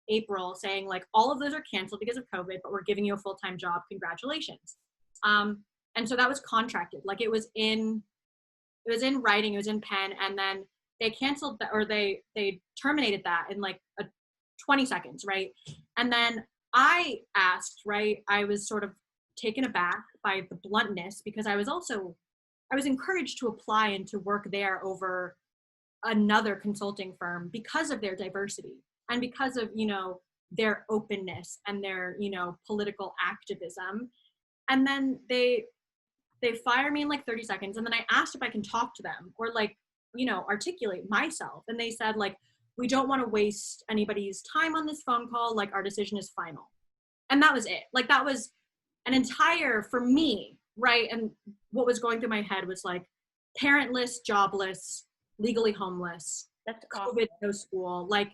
Speaker 5: April saying like, all of those are canceled because of COVID, but we're giving you a full-time job. Congratulations. And so that was contracted. Like it was in writing, it was in pen, and then they canceled that, or they terminated that in like 20 seconds, right? And then I asked, right, I was sort of taken aback by the bluntness, because I was encouraged to apply and to work there over another consulting firm because of their diversity and because of, their openness and their, political activism. And then they fire me in like 30 seconds. And then I asked if I can talk to them or like, articulate myself. And they said like, we don't want to waste anybody's time on this phone call. Like our decision is final. And that was it. Like that was an entire, for me, right? And what was going through my head was like parentless, jobless, legally homeless,
Speaker 1: That's
Speaker 5: COVID, no school. Like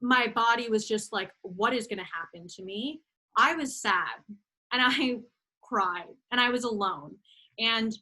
Speaker 5: my body was just like, what is going to happen to me? I was sad and I cried and I was alone. And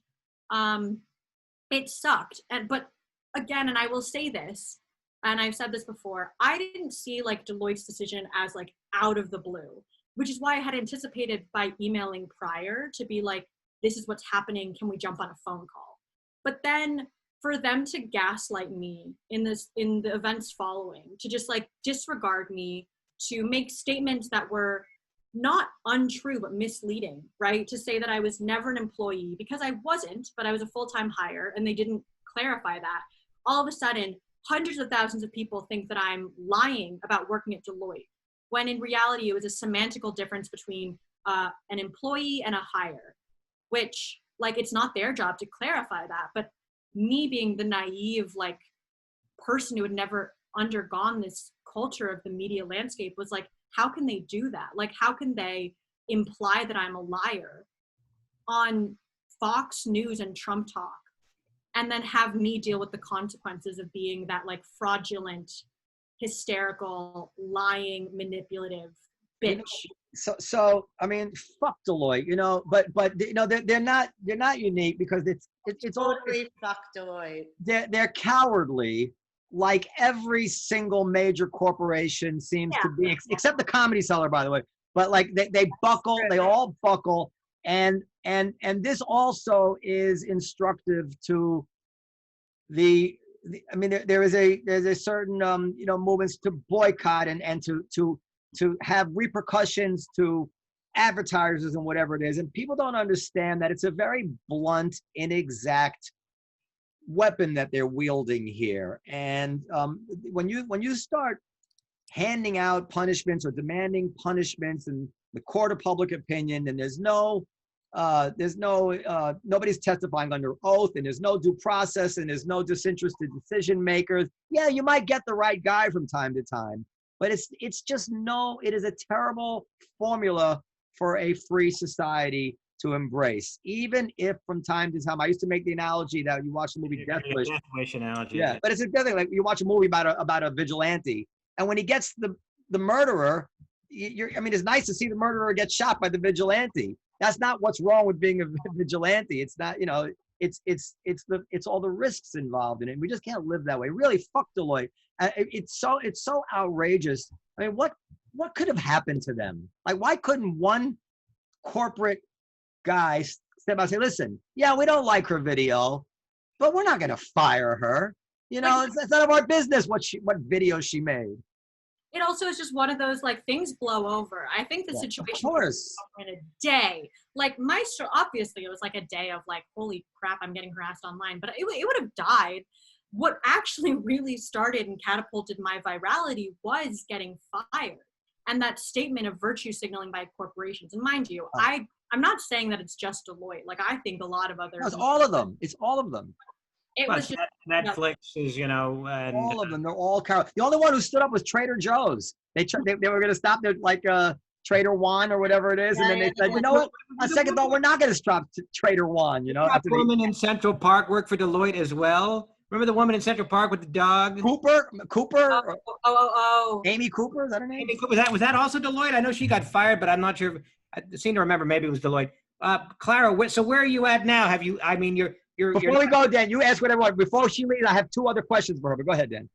Speaker 5: it sucked. But again, and I will say this, and I've said this before, I didn't see like Deloitte's decision as like out of the blue, which is why I had anticipated by emailing prior to be like, this is what's happening. Can we jump on a phone call? But then for them to gaslight me in the events following, to just like disregard me, to make statements that were not untrue, but misleading, right? To say that I was never an employee, because I wasn't, but I was a full-time hire, and they didn't clarify that. All of a sudden, hundreds of thousands of people think that I'm lying about working at Deloitte, when in reality, it was a semantical difference between an employee and a hire, which like, it's not their job to clarify that. But me being the naive, like person who had never undergone this culture of the media landscape was like, how can they do that? Like, how can they imply that I'm a liar on Fox News and Trump Talk, and then have me deal with the consequences of being that like fraudulent, hysterical, lying, manipulative bitch?
Speaker 3: So I mean, fuck Deloitte, but they're not unique, because it's all
Speaker 4: Totally fuck Deloitte.
Speaker 3: They're cowardly, like every single major corporation seems to be, except the Comedy Cellar, by the way. But like they buckle, they all buckle, and this also is instructive to I mean, there's a certain movements to boycott and to have repercussions to advertisers and whatever it is, and people don't understand that it's a very blunt, inexact weapon that they're wielding here. And when you start handing out punishments or demanding punishments in the court of public opinion, and nobody's testifying under oath, and there's no due process, and there's no disinterested decision makers. Yeah, you might get the right guy from time to time, but it is a terrible formula for a free society to embrace. Even if from time to time, I used to make the analogy that you watch the movie Death Wish.
Speaker 2: Death Wish analogy.
Speaker 3: Yeah, but it's a thing. Like you watch a movie about a vigilante, and when he gets the murderer, it's nice to see the murderer get shot by the vigilante. That's not what's wrong with being a vigilante. It's not, it's all the risks involved in it. We just can't live that way. Really, fuck Deloitte. It's so outrageous. I mean, what could have happened to them? Like, why couldn't one corporate guy step out and say, listen, yeah, we don't like her video, but we're not going to fire her. You know, it's none of our business what videos she made.
Speaker 5: It also is just one of those, like, things blow over. I think the situation
Speaker 3: of course.
Speaker 5: in a day, like Maestro, obviously it was like a day of like, holy crap, I'm getting harassed online, but it would have died. What actually really started and catapulted my virality was getting fired. And that statement of virtue signaling by corporations. And mind you, I'm not saying that it's just Deloitte. Like, I think a lot of others.
Speaker 3: No, it's all of them. It's all of them.
Speaker 5: It was just
Speaker 2: Netflix is, you know, and
Speaker 3: all of them. They're all the only one who stood up was Trader Joe's. They were going to stop their, like, Trader Juan or whatever it is, and then they said, you know what? On second thought, we're not going to stop Trader Juan. You know,
Speaker 2: that woman in Central Park worked for Deloitte as well. Remember the woman in Central Park with the dog?
Speaker 3: Cooper.
Speaker 5: Oh.
Speaker 3: Amy Cooper, is that her name?
Speaker 2: Amy Cooper. Was that also Deloitte? I know she got fired, but I'm not sure. I seem to remember maybe it was Deloitte. Claira, so where are you at now? Have you? I mean,
Speaker 3: Before we go, Dan, you ask whatever. Before she leaves, I have two other questions for her. But go ahead, Dan.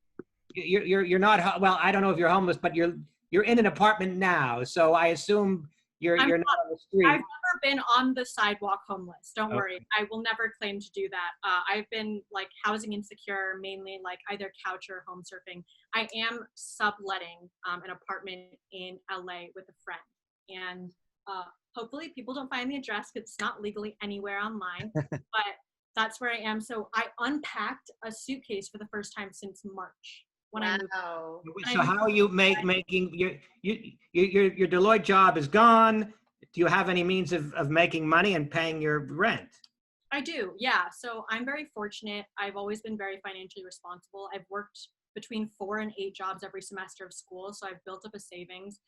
Speaker 2: You're not, well, I don't know if you're homeless, but you're in an apartment now, so I assume you're not on the street.
Speaker 5: I've never been on the sidewalk homeless. Don't worry. I will never claim to do that. I've been, like, housing insecure, mainly like either couch or home surfing. I am subletting an apartment in LA with a friend, and hopefully people don't find the address because it's not legally anywhere online, but that's where I am. So I unpacked a suitcase for the first time since March. When I moved.
Speaker 2: So how are you making your Deloitte job is gone? Do you have any means of making money and paying your rent?
Speaker 5: I do, yeah. So I'm very fortunate. I've always been very financially responsible. I've worked between 4 and 8 jobs every semester of school, so I've built up a savings.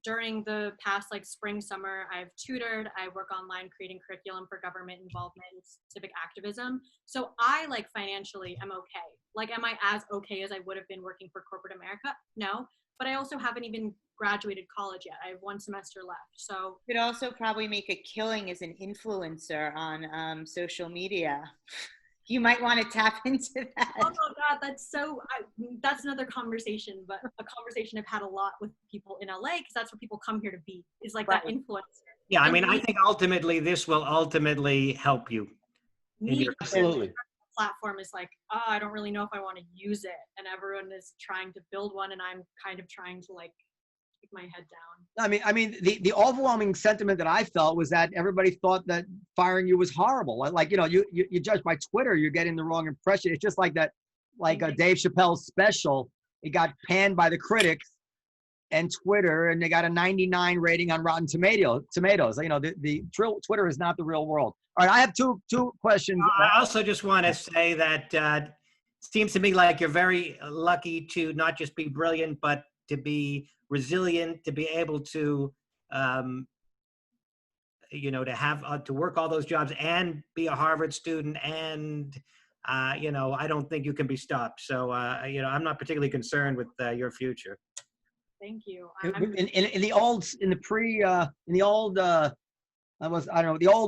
Speaker 5: During the past, like, spring, summer, I've tutored. I work online creating curriculum for government involvement and civic activism. So I, like, financially am okay. Like, am I as okay as I would have been working for corporate America? No, but I also haven't even graduated college yet. I have 1 semester left. So
Speaker 4: you could also probably make a killing as an influencer on social media. You might want to tap into that.
Speaker 5: Oh my God, that's another conversation, but a conversation I've had a lot with people in LA, because that's what people come here to be, is like that influencer.
Speaker 2: Yeah, I mean, I think ultimately this will ultimately help you.
Speaker 3: Absolutely.
Speaker 5: Platform is like, oh, I don't really know if I want to use it, and everyone is trying to build one, and I'm kind of trying to, like, keep my head down.
Speaker 3: I mean, the overwhelming sentiment that I felt was that everybody thought that firing you was horrible. Like, you know, you judge by Twitter, you're getting the wrong impression. It's just like that, like a Dave Chappelle special. It got panned by the critics and Twitter, and they got a 99 rating on Rotten Tomatoes. You know, the Twitter is not the real world. All right, I have two questions.
Speaker 2: I also just want to say that it seems to me like you're very lucky to not just be brilliant, but to be resilient, to be able to, you know, to have to work all those jobs and be a Harvard student, and you know, I don't think you can be stopped. So you know, I'm not particularly concerned with your future.
Speaker 5: Thank you.
Speaker 3: In the old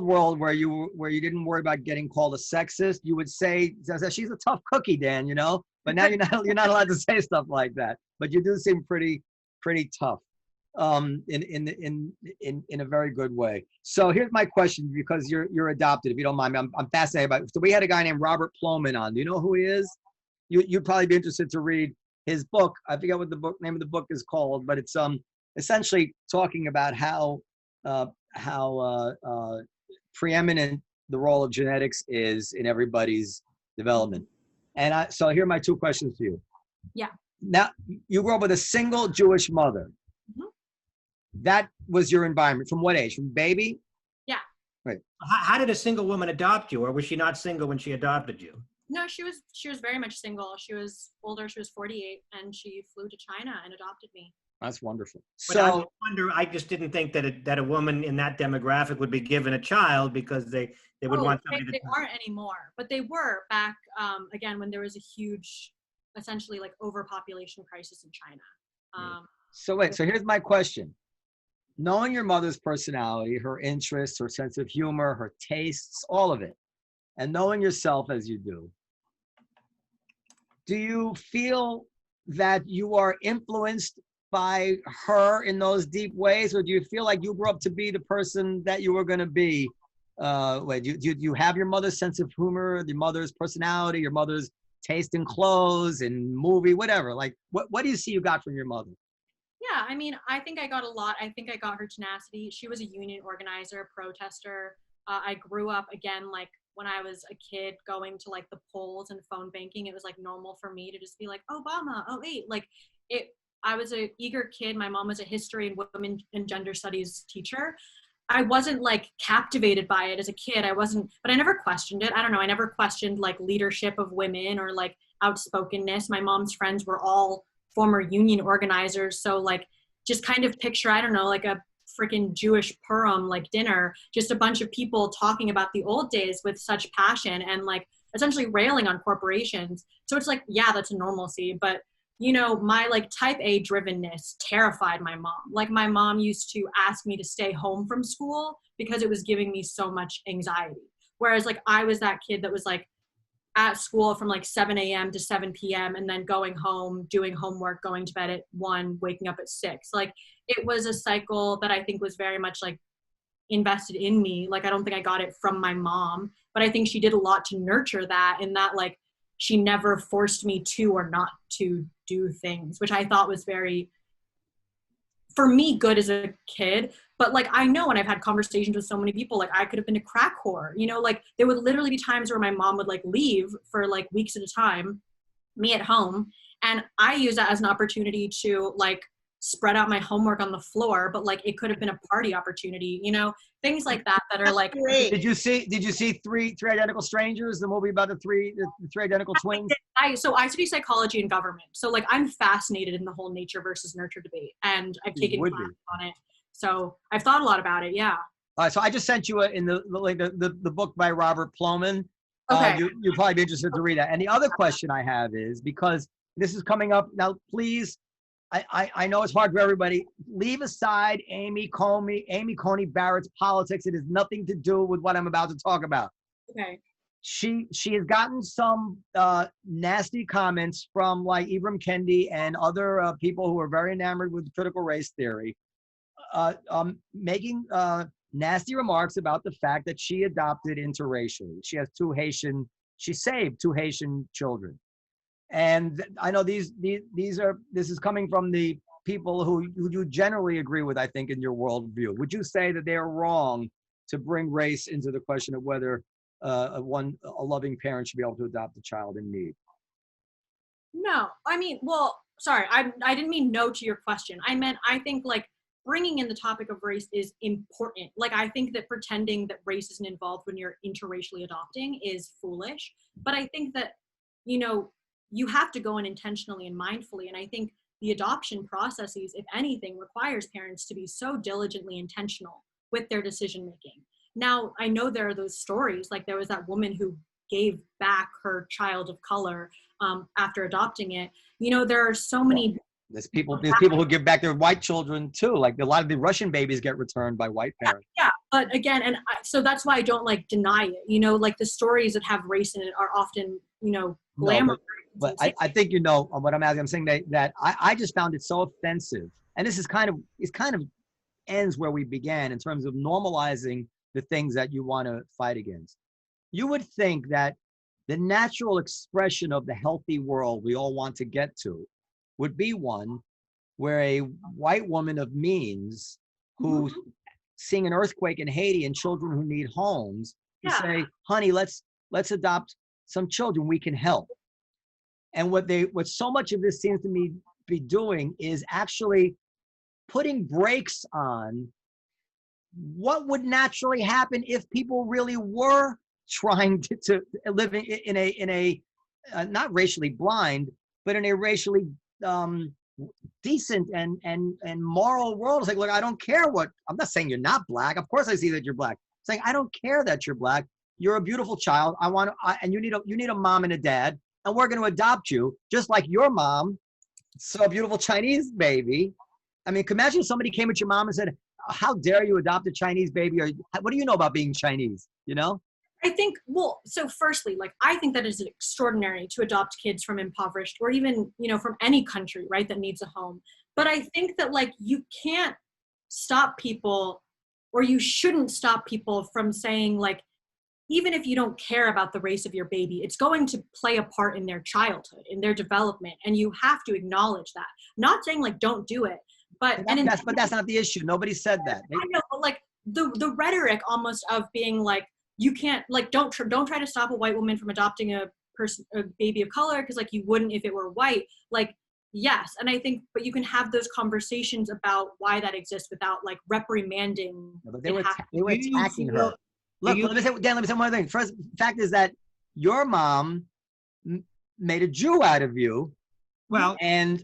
Speaker 3: world where you didn't worry about getting called a sexist, you would say she's a tough cookie, Dan, you know. But now you're not allowed to say stuff like that. But you do seem pretty tough, in a very good way. So here's my question, because you're adopted, if you don't mind me. I'm fascinated by it. So we had a guy named Robert Plomin on. Do you know who he is? You'd probably be interested to read his book. I forget what the name of the book is called, but it's essentially talking about how preeminent the role of genetics is in everybody's development. And so here are my 2 questions to you.
Speaker 5: Yeah.
Speaker 3: Now, you grew up with a single Jewish mother.
Speaker 5: Mm-hmm.
Speaker 3: That was your environment. From what age? From baby?
Speaker 5: Yeah.
Speaker 3: Right.
Speaker 2: How did a single woman adopt you, or was she not single when she adopted you?
Speaker 5: No, she was very much single. She was older. She was 48, and she flew to China and adopted me.
Speaker 3: That's wonderful.
Speaker 2: But I just didn't think that a woman in that demographic would be given a child, because they would want somebody
Speaker 5: they aren't anymore, but they were back, again, when there was a huge, essentially, like, overpopulation crisis in China.
Speaker 3: So here's my question. Knowing your mother's personality, her interests, her sense of humor, her tastes, all of it, and knowing yourself as you do you feel that you are influenced by her in those deep ways, or do you feel like you grew up to be the person that you were going to be? Do you have your mother's sense of humor, your mother's personality, your mother's taste in clothes and movie, whatever? Like, what do you see you got from your mother?
Speaker 5: Yeah, I mean, I think I got a lot. I think I got her tenacity. She was a union organizer, protester. I grew up, again, like when I was a kid going to like the polls and phone banking, it was like normal for me to just be like, Obama, oh wait, like I was a eager kid. My mom was a history and women and gender studies teacher. I wasn't like captivated by it as a kid. But I never questioned it. I don't know. I never questioned like leadership of women or like outspokenness. My mom's friends were all former union organizers. So like, just kind of picture, I don't know, like a freaking Jewish Purim like dinner, just a bunch of people talking about the old days with such passion and like essentially railing on corporations. So it's like, yeah, that's a normalcy. But you know, my like type A drivenness terrified my mom. Like my mom used to ask me to stay home from school because it was giving me so much anxiety. Whereas like I was that kid that was like at school from like 7 a.m. to 7 p.m. and then going home, doing homework, going to bed at 1, waking up at 6. Like it was a cycle that I think was very much like invested in me. Like I don't think I got it from my mom, but I think she did a lot to nurture that, in that like she never forced me to or not to do things, which I thought was very, for me, good as a kid. But like I know, and I've had conversations with so many people, like I could have been a crack whore, you know, like there would literally be times where my mom would like leave for like weeks at a time, me at home, and I use that as an opportunity to like spread out my homework on the floor, but like it could have been a party opportunity, you know, things like that that are like.
Speaker 3: Did you see three identical strangers, the movie about the three identical twins?
Speaker 5: So I study psychology and government, so like I'm fascinated in the whole nature versus nurture debate, and I've taken classes on it, so I've thought a lot about it. Yeah.
Speaker 3: All right, so I just sent you in the book by Robert Plomin.
Speaker 5: Okay.
Speaker 3: You'll probably be interested to read that. And the other question I have is, because this is coming up now, please, I know it's hard for everybody. Leave aside Amy Coney Barrett's politics. It has nothing to do with what I'm about to talk about.
Speaker 5: Okay.
Speaker 3: She has gotten some nasty comments from like Ibram Kendi and other people who are very enamored with critical race theory, making nasty remarks about the fact that she adopted interracially. She saved 2 Haitian children. And I know this is coming from the people who you generally agree with, I think, in your worldview. Would you say that they are wrong to bring race into the question of whether a loving parent should be able to adopt a child in need?
Speaker 5: No, I mean, well, sorry, I didn't mean no to your question. I meant, I think like bringing in the topic of race is important. Like, I think that pretending that race isn't involved when you're interracially adopting is foolish. But I think that, you know, you have to go in intentionally and mindfully. And I think the adoption processes, if anything, requires parents to be so diligently intentional with their decision making. Now, I know there are those stories, like there was that woman who gave back her child of color after adopting it. You know, there are so many.
Speaker 3: There's people who give back their white children too. Like a lot of the Russian babies get returned by white parents.
Speaker 5: Yeah, but again, so that's why I don't like deny it. You know, like the stories that have race in it are often, you know, glamour.
Speaker 3: But I think, you know, what I'm asking, I'm saying that I just found it so offensive. And this is kind of ends where we began in terms of normalizing the things that you want to fight against. You would think that the natural expression of the healthy world we all want to get to would be one where a white woman of means who's seeing an earthquake in Haiti and children who need homes, to say, honey, let's adopt some children we can help. And what so much of this seems to me be doing is actually putting brakes on what would naturally happen if people really were trying to live in a not racially blind, but in a racially decent and moral world. It's like, look, I don't care what, I'm not saying you're not black. Of course I see that you're black. I'm saying I don't care that you're black. You're a beautiful child. And you need a mom and a dad, and we're going to adopt you just like your mom saw a beautiful Chinese baby. I mean, imagine if somebody came at your mom and said, how dare you adopt a Chinese baby? Or what do you know about being Chinese? You know?
Speaker 5: I think, well, so firstly, like, I think that is extraordinary to adopt kids from impoverished or even, you know, from any country, right, that needs a home. But I think that, like, you can't stop people, or you shouldn't stop people from saying, like, even if you don't care about the race of your baby, it's going to play a part in their childhood, in their development. And you have to acknowledge that. Not saying, like, don't do it, but
Speaker 3: but that's not the issue. Nobody said that.
Speaker 5: I know, but like the rhetoric almost of being like, you can't, like, don't try to stop a white woman from adopting a baby of color because, like, you wouldn't if it were white. Like, yes, and I think, but you can have those conversations about why that exists without, like, reprimanding.
Speaker 3: No, but they were attacking her. Look, let me say, Dan, let me say one other thing. First, fact is that your mom made a Jew out of you.
Speaker 2: Well,
Speaker 3: and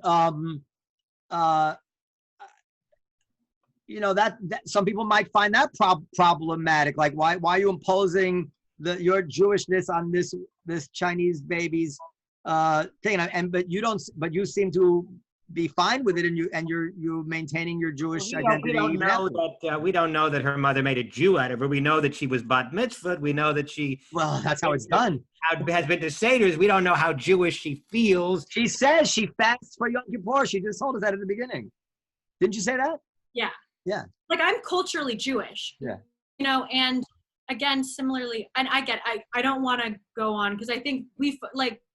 Speaker 3: you know, that some people might find that problematic. Like, why are you imposing your Jewishness on this Chinese baby's thing? But you seem to be fine with it, and you're maintaining your Jewish identity.
Speaker 2: We don't know that her mother made a Jew out of her. We know that she was bat mitzvahed. We know that she.
Speaker 3: Well, that's how it's done.
Speaker 2: Has been to Seder's. We don't know how Jewish she feels.
Speaker 3: She says she fasts for Yom Kippur. She just told us that at the beginning. Didn't you say that?
Speaker 5: Yeah.
Speaker 3: Yeah.
Speaker 5: Like, I'm culturally Jewish.
Speaker 3: Yeah.
Speaker 5: You know, and again, similarly, and I don't want to go on because I think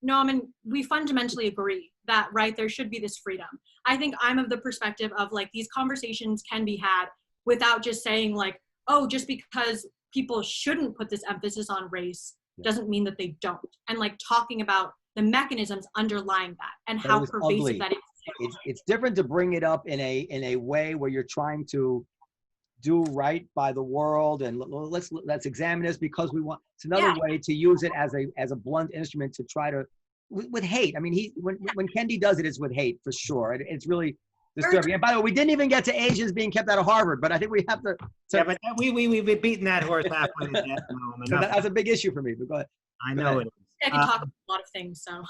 Speaker 5: Noam, we fundamentally agree that, right, there should be this freedom. I think I'm of the perspective of, like, these conversations can be had without just saying, like, oh, just because people shouldn't put this emphasis on race doesn't mean that they don't. And, like, talking about the mechanisms underlying that and how pervasive that is.
Speaker 3: It's different to bring it up in a way where you're trying to do right by the world, and let's examine this because we want. It's another way to use it as a blunt instrument to try to with hate. I mean, when Kendi does it, it's with hate for sure. It's really disturbing. And by the way, we didn't even get to Asians being kept out of Harvard, but I think we have to.
Speaker 2: Yeah, but we've beaten that horse halfway to death.
Speaker 3: So that's a big issue for me. But go ahead.
Speaker 2: I know it is.
Speaker 5: I can talk about a lot of things, so.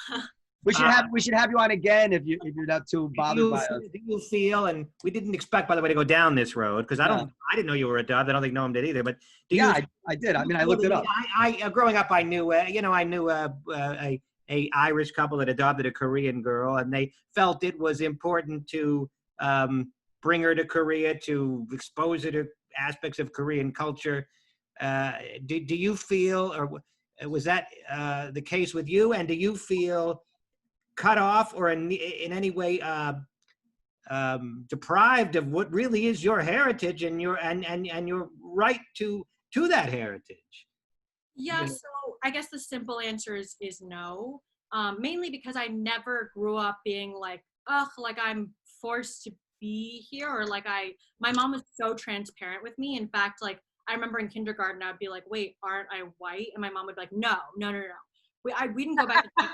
Speaker 3: We should have you on again if you're not too bothered by us.
Speaker 2: Do you feel, and we didn't expect, by the way, to go down this road because I didn't know you were a dove. I don't think Noam did either. But
Speaker 3: I did. I mean, I looked it up.
Speaker 2: I growing up, I knew a Irish couple that adopted a Korean girl, and they felt it was important to bring her to Korea, to expose her to aspects of Korean culture. Do you feel, or was that the case with you? And do you feel cut off or in any way deprived of what really is your heritage and your right to that heritage?
Speaker 5: Yeah, so I guess the simple answer is no. Mainly because I never grew up being like, ugh, like I'm forced to be here, or like my mom was so transparent with me. In fact, like I remember in kindergarten, I'd be like, wait, aren't I white? And my mom would be like, no. We didn't go back to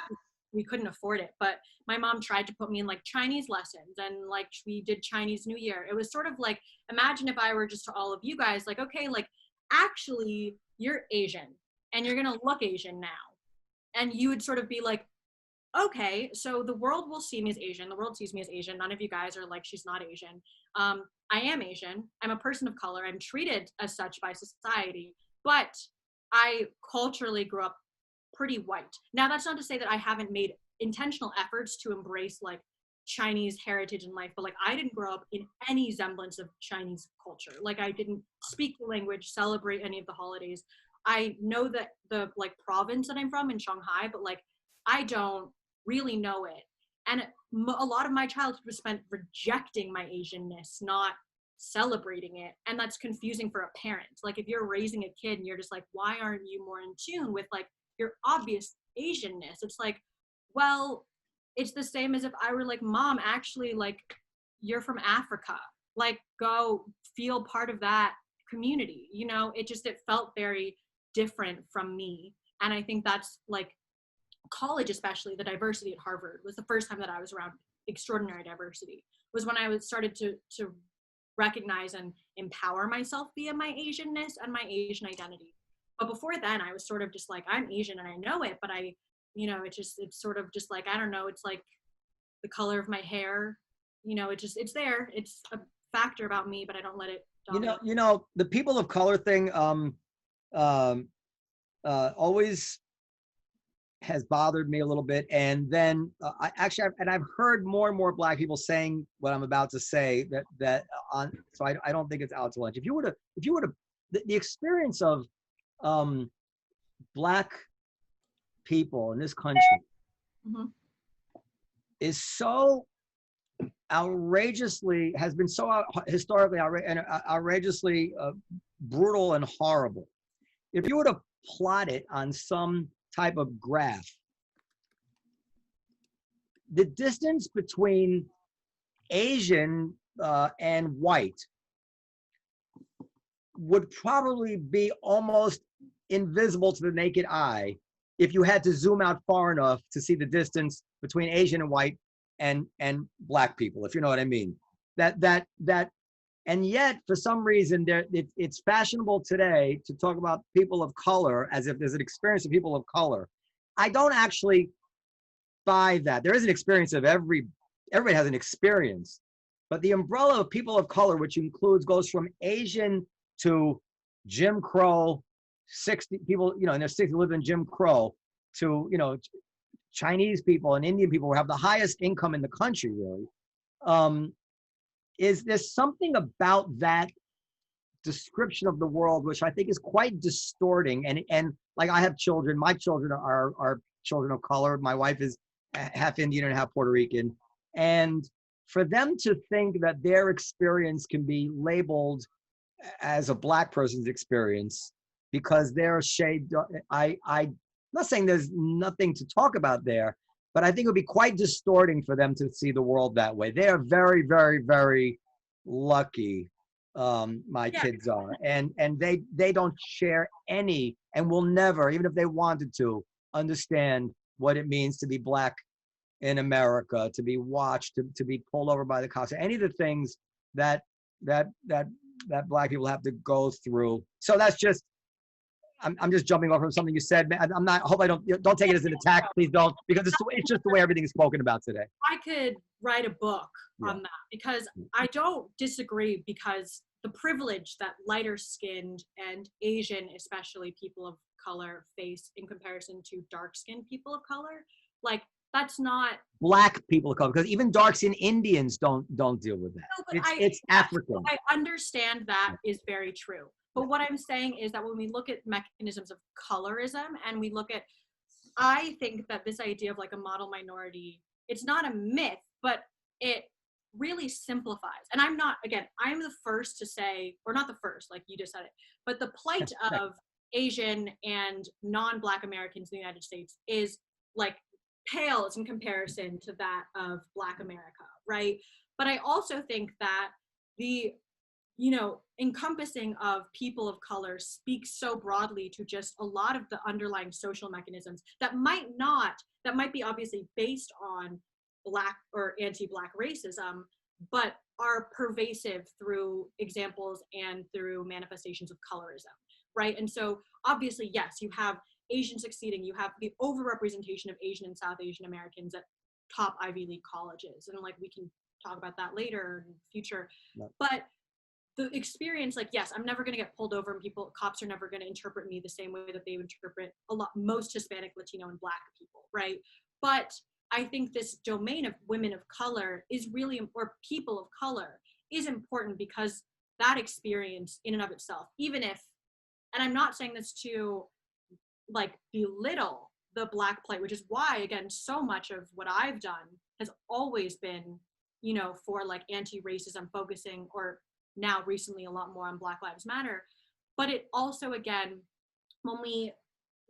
Speaker 5: we couldn't afford it, but my mom tried to put me in like Chinese lessons, and like we did Chinese New Year. It was sort of like, imagine if I were just to all of you guys like, okay, like actually you're Asian and you're gonna look Asian now, and you would sort of be like, okay, so the world will see me as Asian. The world sees me as Asian. None of you guys are like, she's not Asian. I am Asian. I'm a person of color. I'm treated as such by society, but I culturally grew up pretty white. Now, that's not to say that I haven't made intentional efforts to embrace like Chinese heritage in life, but like I didn't grow up in any semblance of Chinese culture. Like I didn't speak the language, celebrate any of the holidays. I know that the like province that I'm from in Shanghai, but like I don't really know it. And a lot of my childhood was spent rejecting my Asianness, not celebrating it. And that's confusing for a parent. Like if you're raising a kid and you're just like, why aren't you more in tune with like your obvious Asianness? It's like, well, it's the same as if I were like, mom, actually, like you're from Africa, like go feel part of that community. You know, it felt very different from me. And I think that's like college, especially the diversity at Harvard was the first time that I was around extraordinary diversity, was when I started to recognize and empower myself via my Asianness and my Asian identity. But before then, I was sort of just like, I'm Asian and I know it, but it's sort of just like, I don't know, it's like the color of my hair, it's there. It's a factor about me, but I don't let it dominate.
Speaker 3: You know, the people of color thing, always has bothered me a little bit. And then I've heard more and more Black people saying what I'm about to say, so I don't think it's out to lunch. If you were to, the experience of Black people in this country is so outrageously, has been so historically outrageously brutal and horrible. If you were to plot it on some type of graph, the distance between Asian and white would probably be almost invisible to the naked eye if you had to zoom out far enough to see the distance between Asian and white and Black people, if you know what I mean. And yet, for some reason, it's fashionable today to talk about people of color as if there's an experience of people of color. I don't actually buy that. There is an experience of everybody has an experience, but the umbrella of people of color, which goes from Asian to Jim Crow, 60 people, in their 60s live in Jim Crow, to, Chinese people and Indian people who have the highest income in the country, really. Is there something about that description of the world which I think is quite distorting? And like, I have children. My children are children of color. My wife is half Indian and half Puerto Rican. And for them to think that their experience can be labeled as a Black person's experience because they're a shade, I'm not saying there's nothing to talk about there, but I think it would be quite distorting for them to see the world that way. They are very, very, very lucky, my kids are. And they don't share any, and will never, even if they wanted to, understand what it means to be Black in America, to be watched, to be pulled over by the cops, any of the things that Black people have to go through. So that's just, I'm just jumping off from something you said. I'm not, I hope I don't take it as an attack. Please don't, because it's just the way everything is spoken about today.
Speaker 5: I could write a book on that, because I don't disagree, because the privilege that lighter skinned and Asian, especially people of color, face in comparison to dark skinned people of color, like, that's not
Speaker 3: Black people of color, because even dark skinned Indians don't deal with that. No, it's African.
Speaker 5: I understand that is very true. But what I'm saying is that when we look at mechanisms of colorism and we look at, I think that this idea of like a model minority, it's not a myth, but it really simplifies. And I'm the first to say, or not the first, like you just said it, but the plight of Asian and non-Black Americans in the United States is like pales in comparison to that of Black America, right? But I also think that the encompassing of people of color speaks so broadly to just a lot of the underlying social mechanisms that might be obviously based on Black or anti-Black racism, but are pervasive through examples and through manifestations of colorism, right? And so obviously, yes, you have Asian succeeding, you have the overrepresentation of Asian and South Asian Americans at top Ivy League colleges. And like, we can talk about that later in the future. But the experience, like, yes, I'm never going to get pulled over, and cops are never going to interpret me the same way that they interpret most Hispanic, Latino, and Black people, right? But I think this domain of women of color is really, or people of color, is important, because that experience in and of itself, even if, and I'm not saying this to like belittle the Black plight, which is why, again, so much of what I've done has always been, for like anti-racism, focusing, or now recently a lot more on Black Lives Matter. But it also, again, when we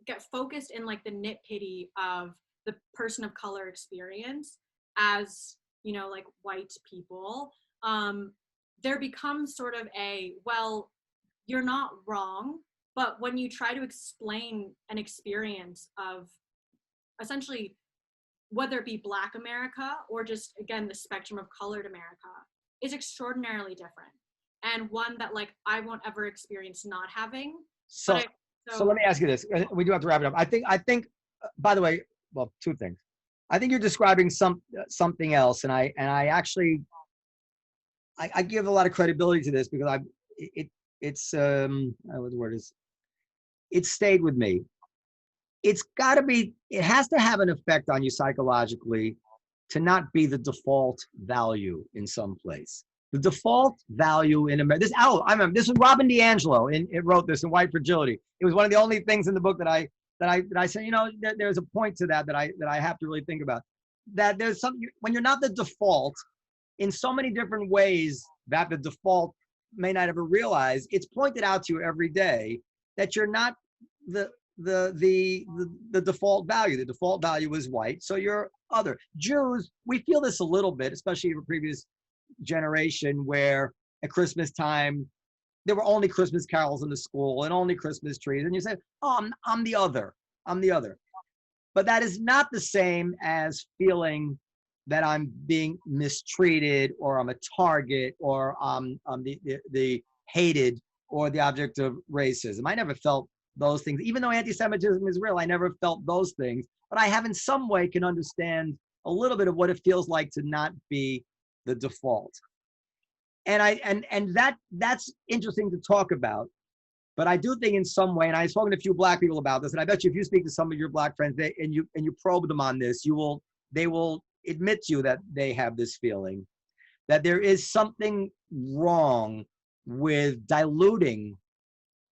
Speaker 5: get focused in like the nitpitty of the person of color experience as, like white people, there becomes sort of well, you're not wrong, but when you try to explain an experience of essentially, whether it be Black America or just, again, the spectrum of colored America, is extraordinarily different. And one that like I won't ever experience not having.
Speaker 3: So let me ask you this. We do have to wrap it up. I think, by the way, well, two things. I think you're describing something else, and I actually give a lot of credibility to this, because it's what the word is. It stayed with me. it's got to be, it has to have an effect on you psychologically to not be the default value in some place. The default value in America, I remember this was Robin DiAngelo, and it wrote this in White Fragility. It was one of the only things in the book that I said, there's a point to that I have to really think about. That there's something, when you're not the default, in so many different ways that the default may not ever realize, it's pointed out to you every day that you're not the default value. The default value is white, so you're other. Jews, we feel this a little bit, especially in the previous generation, where at Christmas time there were only Christmas carols in the school and only Christmas trees, and you say, oh, I'm the other. But that is not the same as feeling that I'm being mistreated, or I'm a target, or I'm the hated, or the object of racism. I never felt those things. Even though anti-Semitism is real, I never felt those things. But I have in some way can understand a little bit of what it feels like to not be the default. And that's interesting to talk about. But I do think in some way, and I've spoken to a few Black people about this, and I bet you if you speak to some of your Black friends and you probe them on this, they will admit to you that they have this feeling that there is something wrong with diluting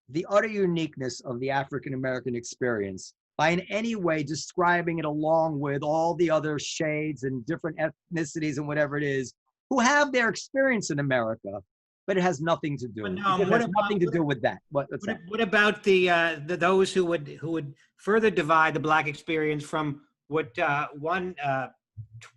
Speaker 3: the utter uniqueness of the African American experience by in any way describing it along with all the other shades and different ethnicities and whatever it is who have their experience in America, but it has nothing to do. It has nothing to do with that. What
Speaker 2: about the those who would further divide the Black experience from what one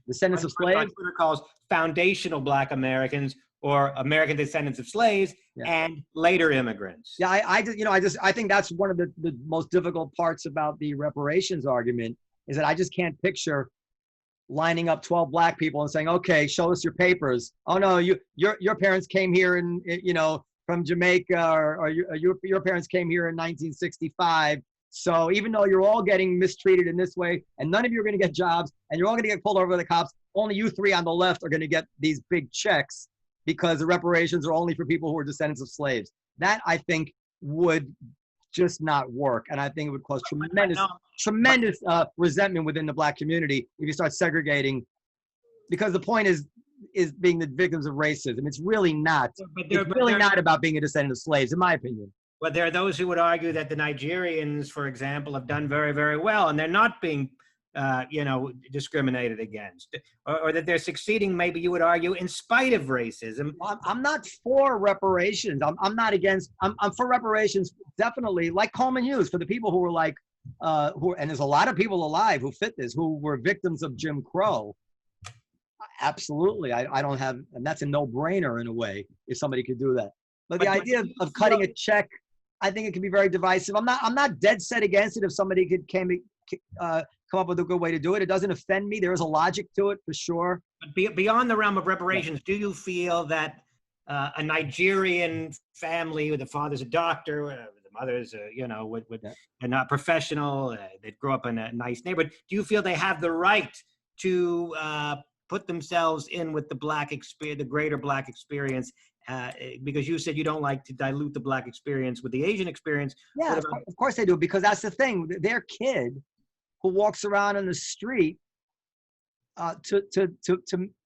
Speaker 3: descendants of slaves
Speaker 2: Twitter calls foundational Black Americans, or American descendants of slaves, and later immigrants?
Speaker 3: Yeah, I think that's one of the most difficult parts about the reparations argument, is that I just can't picture lining up 12 Black people and saying, okay, show us your papers. Oh no, your parents came here in, from Jamaica, or your parents came here in 1965. So even though you're all getting mistreated in this way, and none of you are going to get jobs, and you're all going to get pulled over by the cops, only you three on the left are going to get these big checks because the reparations are only for people who are descendants of slaves. That, I think, would just not work. And I think it would cause tremendous resentment within the Black community if you start segregating, because the point is being the victims of racism. It's really not. It's really not about being a descendant of slaves, in my opinion.
Speaker 2: But there are those who would argue that the Nigerians, for example, have done very, very well, and they're not being, discriminated against, or that they're succeeding, maybe you would argue, in spite of racism.
Speaker 3: I'm not for reparations. I'm not against. I'm for reparations, definitely, like Coleman Hughes, for the people who were like, and there's a lot of people alive who fit this, who were victims of Jim Crow. Absolutely, I don't have, and that's a no-brainer in a way if somebody could do that. But the idea of cutting a check, I think it can be very divisive. I'm not dead set against it if somebody could come up with a good way to do it. It doesn't offend me. There is a logic to it, for sure.
Speaker 2: But beyond the realm of reparations, do you feel that a Nigerian family where the father's a doctor, the mother's are not professional, they grew up in a nice neighborhood, do you feel they have the right to put themselves in with the Black experience, the greater Black experience? Because you said you don't like to dilute the Black experience with the Asian experience.
Speaker 3: Yeah, of course they do, because that's the thing. Their kid who walks around in the street,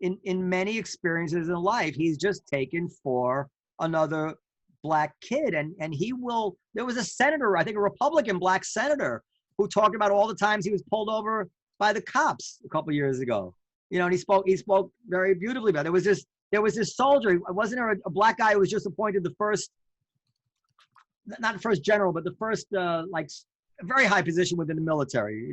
Speaker 3: in many experiences in life, he's just taken for another Black kid. And there was a senator, I think a Republican Black senator, who talked about all the times he was pulled over by the cops a couple years ago. And he spoke very beautifully about it. There was this soldier, wasn't there a Black guy who was just appointed not the first general, but the first, a very high position within the military,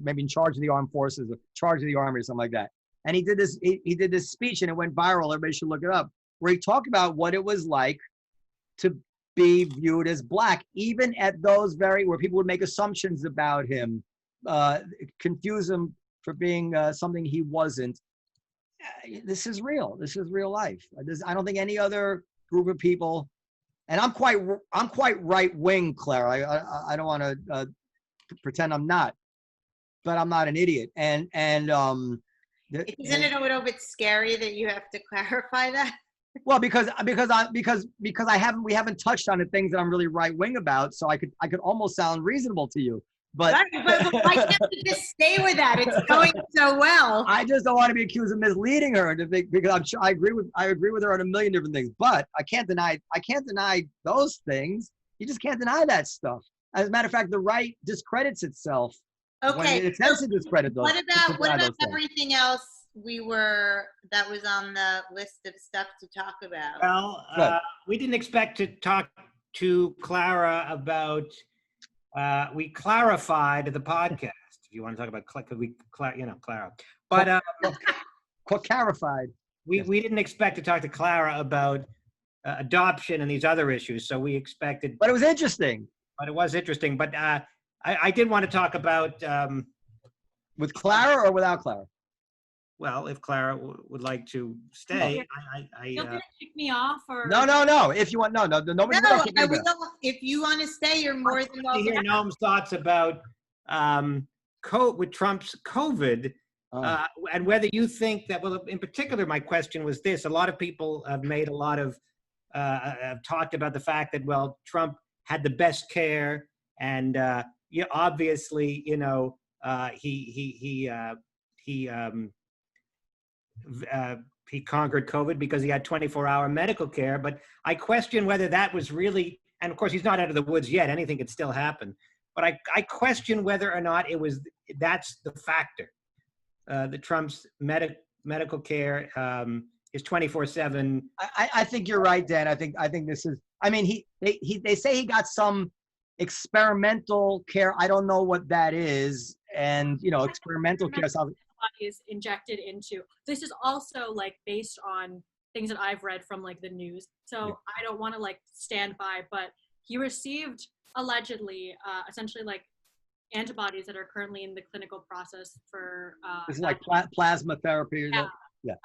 Speaker 3: maybe in charge of the armed forces, or charge of the army, or something like that. And he did this speech, and it went viral. Everybody should look it up, where he talked about what it was like to be viewed as Black, even at those where people would make assumptions about him, confuse him for being something he wasn't. This is real. This is real life. I don't think any other group of people, and I'm quite right wing, Claire. I don't want to pretend I'm not, but I'm not an idiot. And isn't
Speaker 4: it a little bit scary that you have to clarify that?
Speaker 3: Well, because we haven't touched on the things that I'm really right wing about, so I could almost sound reasonable to you. But,
Speaker 4: but why can't you just stay with that? It's going so well.
Speaker 3: I just don't want to be accused of misleading her because I'm sure I agree with her on a million different things. But I can't deny those things. You just can't deny that stuff. As a matter of fact, the right discredits itself when
Speaker 4: Okay.
Speaker 3: it attempts to discredit those.
Speaker 4: What about
Speaker 3: those things.
Speaker 4: everything else that was on the list of stuff to talk about?
Speaker 2: Well, we didn't expect to talk to Claira about. We clarified the podcast. If you want to talk about, Claira, but
Speaker 3: clarified.
Speaker 2: We didn't expect to talk to Claira about adoption and these other issues. So we expected.
Speaker 3: But it was interesting.
Speaker 2: But it was interesting. But I did want to talk about.
Speaker 3: With Claira or without Claira?
Speaker 2: Well, if Claira would like to stay,
Speaker 5: You're gonna kick me off, or
Speaker 3: no. If you want, nobody.
Speaker 4: No, if you want to stay, you're more than welcome.
Speaker 2: To hear Noam's thoughts about with Trump's COVID, and whether you think that. Well, in particular, my question was this: a lot of people have made a lot of have talked about the fact that Trump had the best care, and obviously, he conquered COVID because he had 24-hour medical care. But I question whether that was really, and of course he's not out of the woods yet. Anything could still happen. But I question whether or not that's the factor. The Trump's medical care is 24/7.
Speaker 3: I think you're right, Dan. I think this is. I mean, they say he got some experimental care. I don't know what that is, and experimental care.
Speaker 5: Is injected into. This is also based on things that I've read from the news. So I don't want to stand by, but he received allegedly essentially antibodies that are currently in the clinical process for.
Speaker 3: This is plasma therapy.
Speaker 5: Yeah.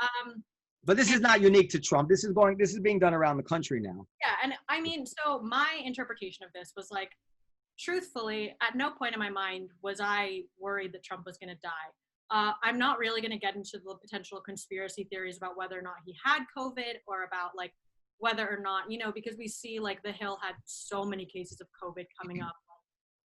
Speaker 3: But this is not unique to Trump. This is being done around the country now.
Speaker 5: Yeah, and I mean, so my interpretation of this was truthfully, at no point in my mind was I worried that Trump was going to die. I'm not really going to get into the potential conspiracy theories about whether or not he had COVID or about whether or not, because we see The Hill had so many cases of COVID coming up.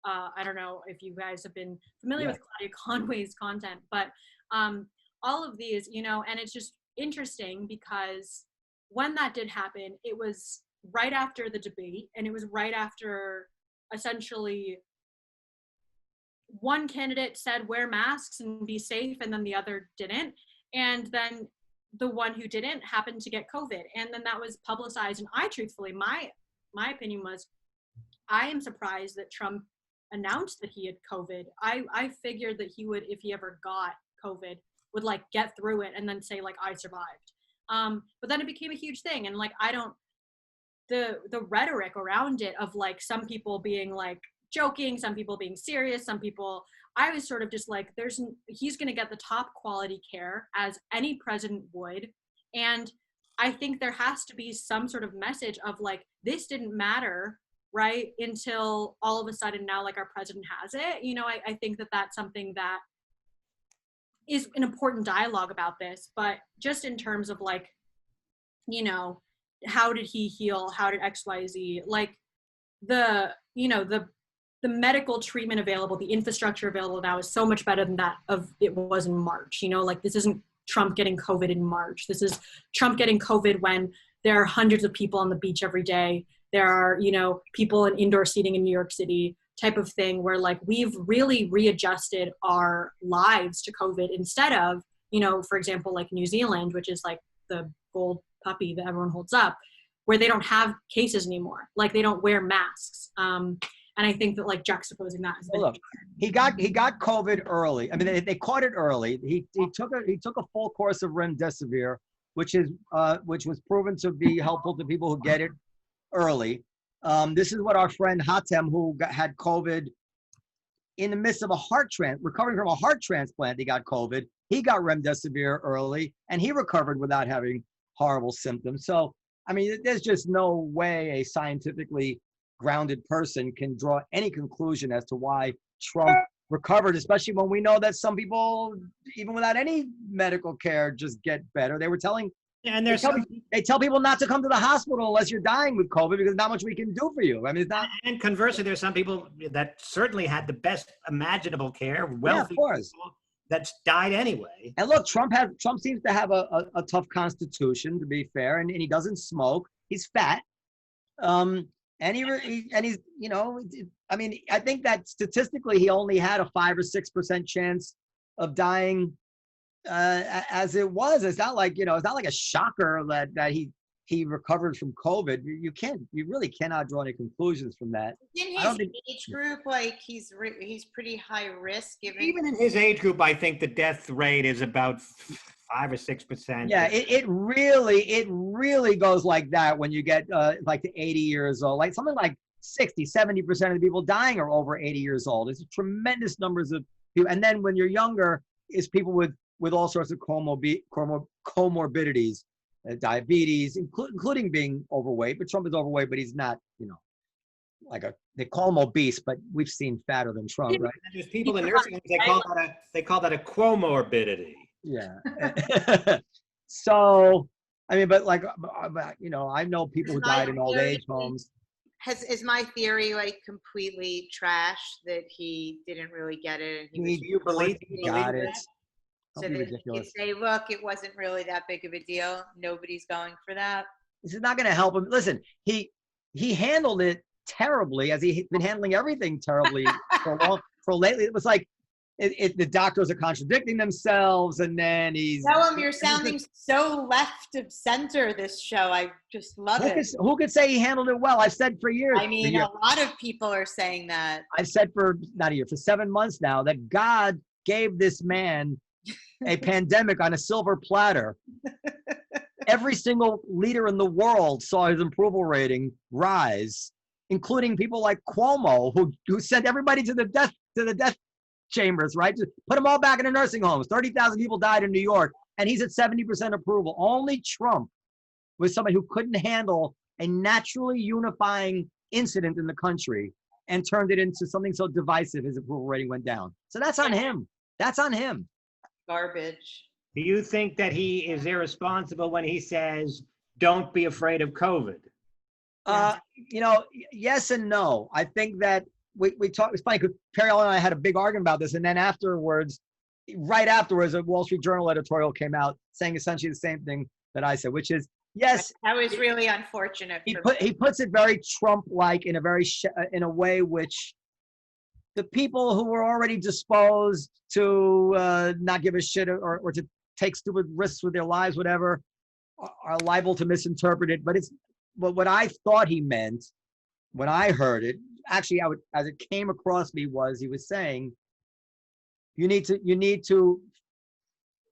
Speaker 5: I don't know if you guys have been familiar with Claudia Conway's content, but all of these, and it's just interesting because when that did happen, it was right after the debate, and it was right after essentially one candidate said wear masks and be safe, and then the other didn't, and then the one who didn't happened to get COVID, and then that was publicized. And I truthfully, my opinion was, I am surprised that Trump announced that he had COVID. I figured that he would, if he ever got COVID, would get through it and then say I survived. But then it became a huge thing, and I don't, the rhetoric around it of some people being joking, some people being serious, some people, I was sort of just he's going to get the top quality care as any president would. And I think there has to be some sort of message of this didn't matter, right? Until all of a sudden now, our president has it. I think that that's something that is an important dialogue about this, but just in terms of how did he heal? How did XYZ, the medical treatment available, the infrastructure available now is so much better than that of it was in March. This isn't Trump getting COVID in March. This is Trump getting COVID when there are hundreds of people on the beach every day. There are, people in indoor seating in New York City type of thing where we've really readjusted our lives to COVID instead of, for example, New Zealand, which is the gold puppy that everyone holds up, where they don't have cases anymore. They don't wear masks. And I think that juxtaposing that has been.
Speaker 3: Look, he got COVID early. I mean, they caught it early. He took a full course of remdesivir, which was proven to be helpful to people who get it early. This is what our friend Hatem, who had COVID in the midst of recovering from a heart transplant, he got COVID. He got remdesivir early, and he recovered without having horrible symptoms. So, I mean, there's just no way a scientifically grounded person can draw any conclusion as to why Trump recovered, especially when we know that some people, even without any medical care, just get better. They were telling
Speaker 2: And
Speaker 3: They
Speaker 2: there's
Speaker 3: tell,
Speaker 2: some,
Speaker 3: they tell people not to come to the hospital unless you're dying with COVID because there's not much we can do for you. I mean, it's not.
Speaker 2: and conversely, there's some people that certainly had the best imaginable care,
Speaker 3: Yeah,
Speaker 2: wealthy
Speaker 3: of course.
Speaker 2: people that died anyway.
Speaker 3: And look, Trump seems to have a tough constitution, to be fair, and he doesn't smoke. He's fat, and he's I mean, I think that statistically he only had a 5 or 6% chance of dying as it was. It's not like it's not like a shocker that he recovered from COVID. You really cannot draw any conclusions from that.
Speaker 4: In
Speaker 3: I
Speaker 4: his
Speaker 3: don't think-
Speaker 4: age group, like he's pretty high risk.
Speaker 2: Even in his age group, I think the death rate is about 5 or 6%.
Speaker 3: Yeah, it really goes like that when you get like to 80 years old. Like something like 60, 70% of the people dying are over 80 years old. It's tremendous numbers of people. And then when you're younger, it's people with all sorts of comorbidities, diabetes, including being overweight. But Trump is overweight, but he's not, they call him obese, but we've seen fatter than Trump, right?
Speaker 2: And there's people in nursing homes, they call that a quomorbidity.
Speaker 3: Yeah. So, I mean, but I know people who died in old age homes.
Speaker 4: Is my theory like completely trash that he didn't really get it? And
Speaker 2: Do you believe
Speaker 3: He got it.
Speaker 2: that?
Speaker 4: So
Speaker 3: Don't be
Speaker 4: that he
Speaker 3: ridiculous.
Speaker 4: can say, look, it wasn't really that big of a deal. Nobody's going for that.
Speaker 3: This is not going to help him. Listen, he handled it terribly, as he's been handling everything terribly for lately. It was like the doctors are contradicting themselves, and then
Speaker 4: Noam, you're sounding so left of center this show. I just love it.
Speaker 3: Who could say he handled it well? I've said for years.
Speaker 4: I mean, a lot of people are saying that.
Speaker 3: I've said for 7 months now that God gave this man a pandemic on a silver platter. Every single leader in the world saw his approval rating rise, including people like Cuomo, who sent everybody to the death chambers, right? Just put them all back in the nursing homes. 30,000 people died in New York, and he's at 70% approval. Only Trump was somebody who couldn't handle a naturally unifying incident in the country and turned it into something so divisive his approval rating went down. So that's on him. That's on him.
Speaker 4: Garbage.
Speaker 2: Do you think that he is irresponsible when he says, don't be afraid of COVID?
Speaker 3: Yes and no. I think that we talked, it's funny because Periel and I had a big argument about this. And then right afterwards, a Wall Street Journal editorial came out saying essentially the same thing that I said, which is, yes.
Speaker 4: That was really unfortunate.
Speaker 3: He puts it very Trump-like in a way which the people who were already disposed to not give a shit or to take stupid risks with their lives, whatever, are liable to misinterpret it. But what I thought he meant when I heard it, actually, as it came across me, was he was saying, we need to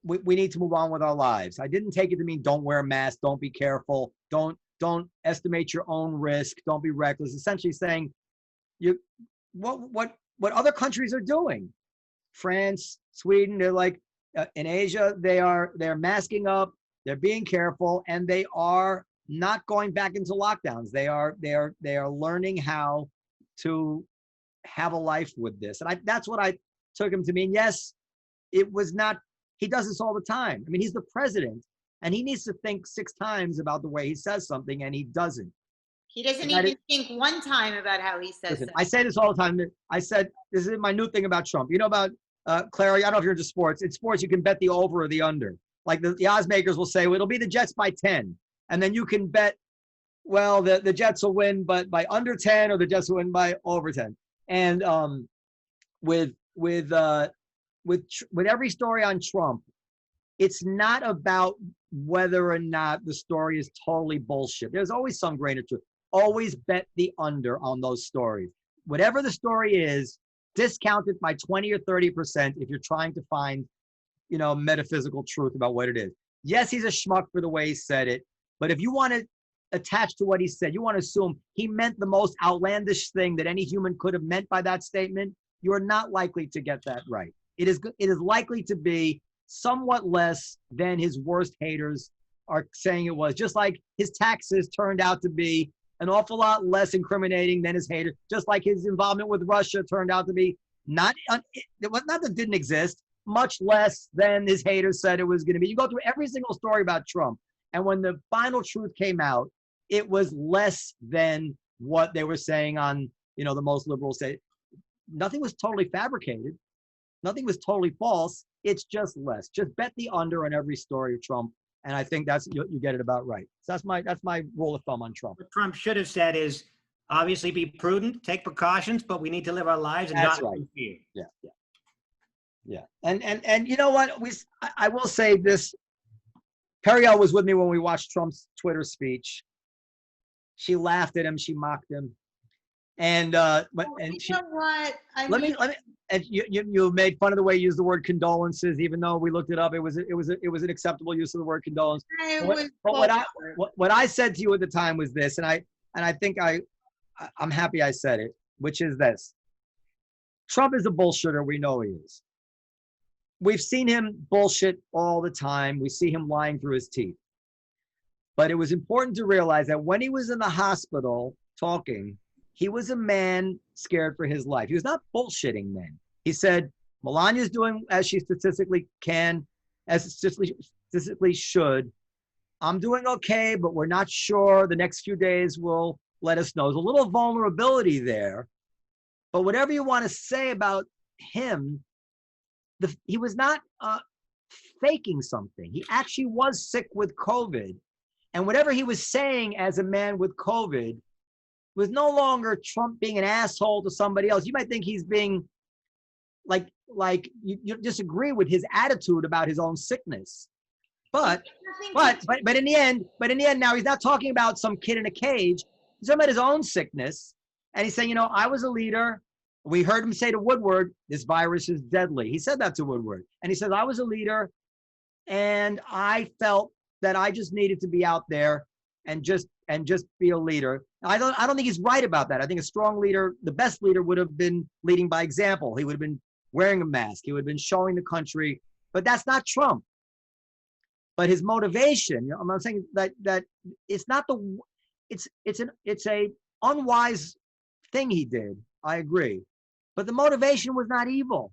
Speaker 3: move on with our lives. I didn't take it to mean don't wear a mask, don't be careful, don't estimate your own risk, don't be reckless. Essentially saying, what other countries are doing. France, Sweden, they're like in Asia, they're masking up, they're being careful, and they are not going back into lockdowns. They are learning how to have a life with this. And that's what I took him to mean. Yes, it was not, he does this all the time. I mean, he's the president and he needs to think 6 times about the way he says something, and he doesn't.
Speaker 4: He doesn't even think one time about how he says it.
Speaker 3: I say this all the time. I said, this is my new thing about Trump. You know about Claira, I don't know if you're into sports. In sports, you can bet the over or the under. Like the odds makers will say, well, it'll be the Jets by 10. And then you can bet, well, the Jets will win but by under 10, or the Jets will win by over 10. And with every story on Trump, it's not about whether or not the story is totally bullshit. There's always some grain of truth. Always bet the under on those stories. Whatever the story is, discount it by 20 or 30% if you're trying to find, metaphysical truth about what it is. Yes, he's a schmuck for the way he said it, but if you want to attach to what he said, you want to assume he meant the most outlandish thing that any human could have meant by that statement, you are not likely to get that right. It is likely to be somewhat less than his worst haters are saying it was. Just like his taxes turned out to be an awful lot less incriminating than his haters. Just like his involvement with Russia turned out to be not that it didn't exist, much less than his haters said it was going to be. You go through every single story about Trump, And when the final truth came out, it was less than what they were saying on, the most liberal state. Nothing was totally fabricated. Nothing was totally false. It's just less. Just bet the under on every story of Trump. And I think you get it about right. So that's my rule of thumb on Trump.
Speaker 2: What Trump should have said is obviously be prudent, take precautions, but we need to live our lives and
Speaker 3: That's
Speaker 2: not
Speaker 3: right.
Speaker 2: fear.
Speaker 3: Yeah. And you know what? I will say this. Periel was with me when we watched Trump's Twitter speech. She laughed at him. She mocked him. And
Speaker 4: know what?
Speaker 3: Let me. And you made fun of the way you used the word condolences, even though we looked it up. It was an acceptable use of the word condolence. What I said to you at the time was this, and I think I'm happy I said it, which is this: Trump is a bullshitter. We know he is. We've seen him bullshit all the time. We see him lying through his teeth. But it was important to realize that when he was in the hospital talking, he was a man scared for his life. He was not bullshitting then. He said, Melania's doing as she statistically can, as statistically should. I'm doing okay, but we're not sure. The next few days will let us know. There's a little vulnerability there. But whatever you want to say about him, he was not faking something. He actually was sick with COVID. And whatever he was saying as a man with COVID was no longer Trump being an asshole to somebody else. You might think he's being like you disagree with his attitude about his own sickness. But in the end now he's not talking about some kid in a cage. He's talking about his own sickness. And he's saying, I was a leader. We heard him say to Woodward, this virus is deadly. He said that to Woodward. And he said, I was a leader and I felt that I just needed to be out there and just be a leader. I don't think he's right about that. I think a strong leader, the best leader, would have been leading by example. He would have been wearing a mask. He would have been showing the country. But that's not Trump. But his motivation, I'm not saying that it's not it's a unwise thing he did. I agree. But the motivation was not evil.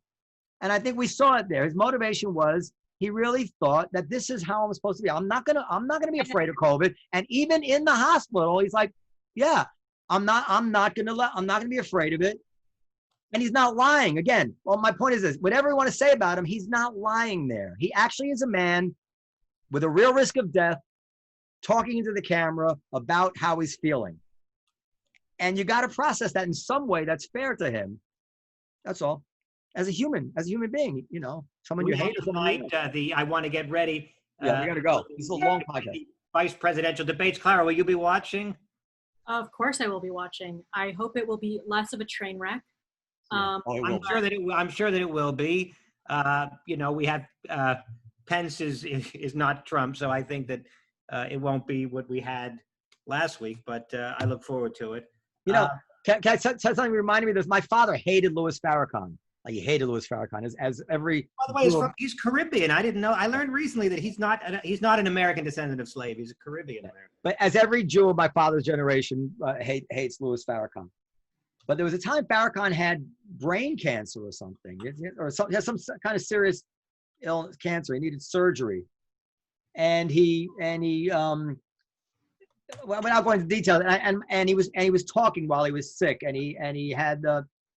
Speaker 3: And I think we saw it there. His motivation was he really thought that this is how I'm supposed to be. I'm not gonna be afraid of COVID. And even in the hospital, he's like, yeah, I'm not gonna be afraid of it. And he's not lying. Again, well, my point is this: whatever you want to say about him, he's not lying there. He actually is a man with a real risk of death, talking into the camera about how he's feeling. And you got to process that in some way that's fair to him. That's all. As a human being, someone you hate or someone
Speaker 2: I want to get ready.
Speaker 3: Yeah, we got to go. This is a long podcast.
Speaker 2: Vice presidential debates. Claira, will you be watching?
Speaker 5: Of course I will be watching. I hope it will be less of a train wreck.
Speaker 2: I'm sure that it will be. We have Pence is not Trump, so I think that it won't be what we had last week, but I look forward to it.
Speaker 3: Can I say something reminded me of this? My father hated Louis Farrakhan. Like, he hated Louis Farrakhan as every.
Speaker 2: By the way, he's Caribbean. I didn't know. I learned recently that he's not an American descendant of slave. He's a Caribbean American. But
Speaker 3: as every Jew of my father's generation hates Louis Farrakhan. But there was a time Farrakhan had brain cancer or something, or he had some kind of serious illness, cancer. He needed surgery, and he well, without going into details, and he was talking while he was sick, and he had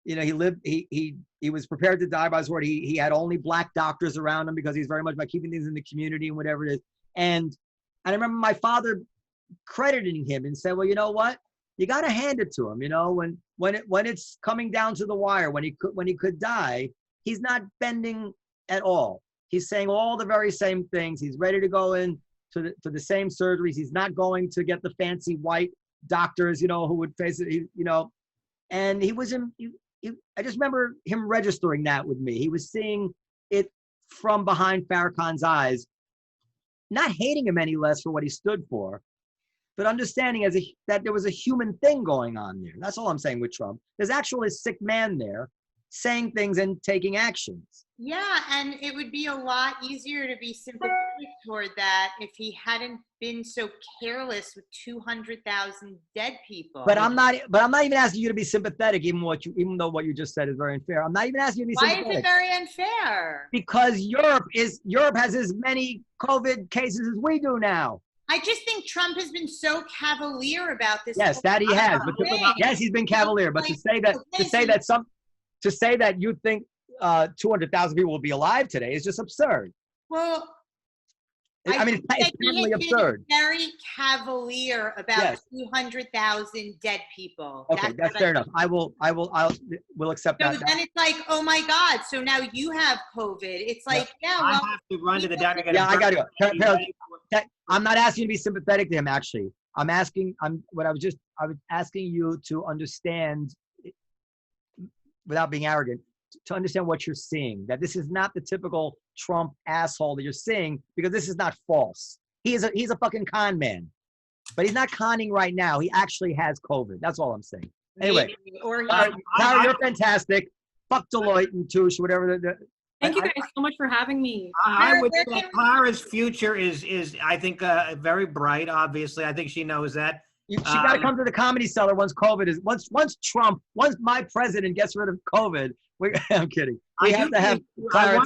Speaker 3: he was prepared to die by his word. He had only black doctors around him because he's very much about keeping things in the community and whatever it is. And I remember my father crediting him and said, well, you know what? You got to hand it to him. When it's coming down to the wire, when he could die, he's not bending at all. He's saying all the very same things. He's ready to go in to the same surgeries. He's not going to get the fancy white doctors, who would face it, and he was I just remember him registering that with me. He was seeing it from behind Farrakhan's eyes, not hating him any less for what he stood for, but understanding that there was a human thing going on there. That's all I'm saying with Trump. There's actually a sick man there saying things and taking actions.
Speaker 4: Yeah, and it would be a lot easier to be sympathetic toward that if he hadn't been so careless with 200,000 dead people.
Speaker 3: But I'm not even asking you to be sympathetic, even though what you just said is very unfair. I'm not even asking you to be sympathetic.
Speaker 4: Why is it very unfair?
Speaker 3: Because Europe has as many COVID cases as we do now.
Speaker 4: I just think Trump has been so cavalier about this.
Speaker 3: Yes, that he has. But yes, he's been cavalier. But to say that you think 200,000 people will be alive today is just absurd.
Speaker 4: Well,
Speaker 3: I mean, it's totally absurd.
Speaker 4: Very cavalier about 200,000 dead people.
Speaker 3: Okay, that's fair enough. We'll accept that.
Speaker 4: So then it's like, oh my God, so now you have COVID. It's like,
Speaker 2: I have to run to the doctor.
Speaker 3: Yeah, I got to go. I'm not asking you to be sympathetic to him. Actually, I was asking you to understand, without being arrogant, to understand what you're seeing. That this is not the typical Trump asshole that you're seeing, because this is not false. He's a fucking con man, but he's not conning right now. He actually has COVID. That's all I'm saying. Anyway, Claira, you're fantastic. Fuck Deloitte and Touche, whatever.
Speaker 5: Thank you guys so much for having me.
Speaker 2: I would say Clara's future is I think very bright. Obviously, I think she knows that.
Speaker 3: She got to come to the Comedy Cellar once my president gets rid of COVID. I'm kidding. We have to have Claira.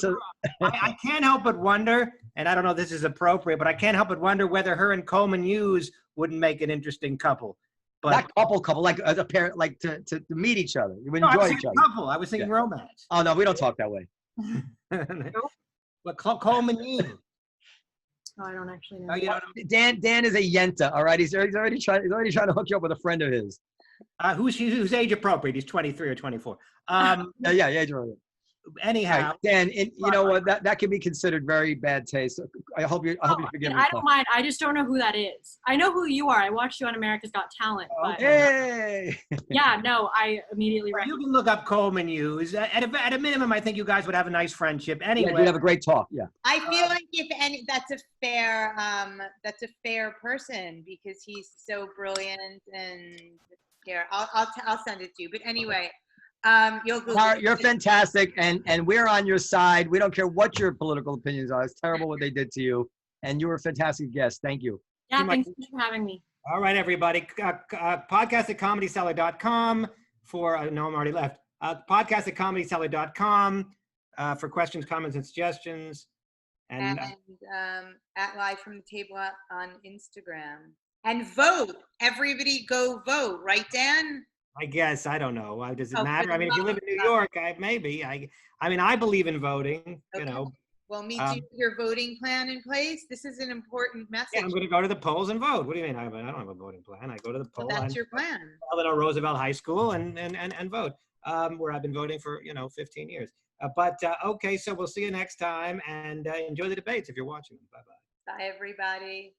Speaker 2: I can't help but wonder, and I don't know if this is appropriate, but I can't help but wonder whether her and Coleman Hughes wouldn't make an interesting couple. But
Speaker 3: not couple, like as a pair, like to meet each other. You would enjoy each other.
Speaker 2: Couple. I was thinking romance.
Speaker 3: Oh no, we don't talk that way.
Speaker 2: But Coleman Hughes.
Speaker 5: Oh, I don't actually know.
Speaker 2: Oh, you know
Speaker 3: Dan is a yenta. All right, he's already trying to hook you up with a friend of his.
Speaker 2: Who's age appropriate? He's 23 or 24.
Speaker 3: Yeah, age appropriate.
Speaker 2: Anyhow,
Speaker 3: right, Dan, you know what? That can be considered very bad taste. I hope you forgive me.
Speaker 5: I don't mind. I just don't know who that is. I know who you are. I watched you on America's Got Talent. But,
Speaker 3: hey.
Speaker 5: Yeah, no, I immediately.
Speaker 2: You can look up Coleman Hughes. At a minimum, I think you guys would have a nice friendship. Anyway,
Speaker 3: yeah, you'd have a great talk. Yeah.
Speaker 4: I feel like that's a fair person, because he's so brilliant. And here, I'll send it to you. But anyway.
Speaker 3: You're fantastic, and we're on your side. We don't care what your political opinions are. It's terrible what they did to you, and you were a fantastic guest. Thank you.
Speaker 5: Yeah, thanks for having me.
Speaker 2: All right, everybody. Podcast at comedycellar.com for Noam already left. Podcast at comedycellar.com for questions, comments, and suggestions. And
Speaker 4: at Live from the Table on Instagram. And vote. Everybody go vote. Right, Dan?
Speaker 2: I guess. I don't know. Does it matter? I mean, if you live in New York, maybe. I mean, I believe in voting, you know.
Speaker 4: Well, do you have your voting plan in place? This is an important message.
Speaker 2: Yeah, I'm going to go to the polls and vote. What do you mean? I don't have a voting plan. I go to the poll.
Speaker 4: So that's your plan.
Speaker 2: Delano Roosevelt High School and vote, where I've been voting for, 15 years. Okay, so we'll see you next time, and enjoy the debates if you're watching them. Bye-bye.
Speaker 4: Bye, everybody.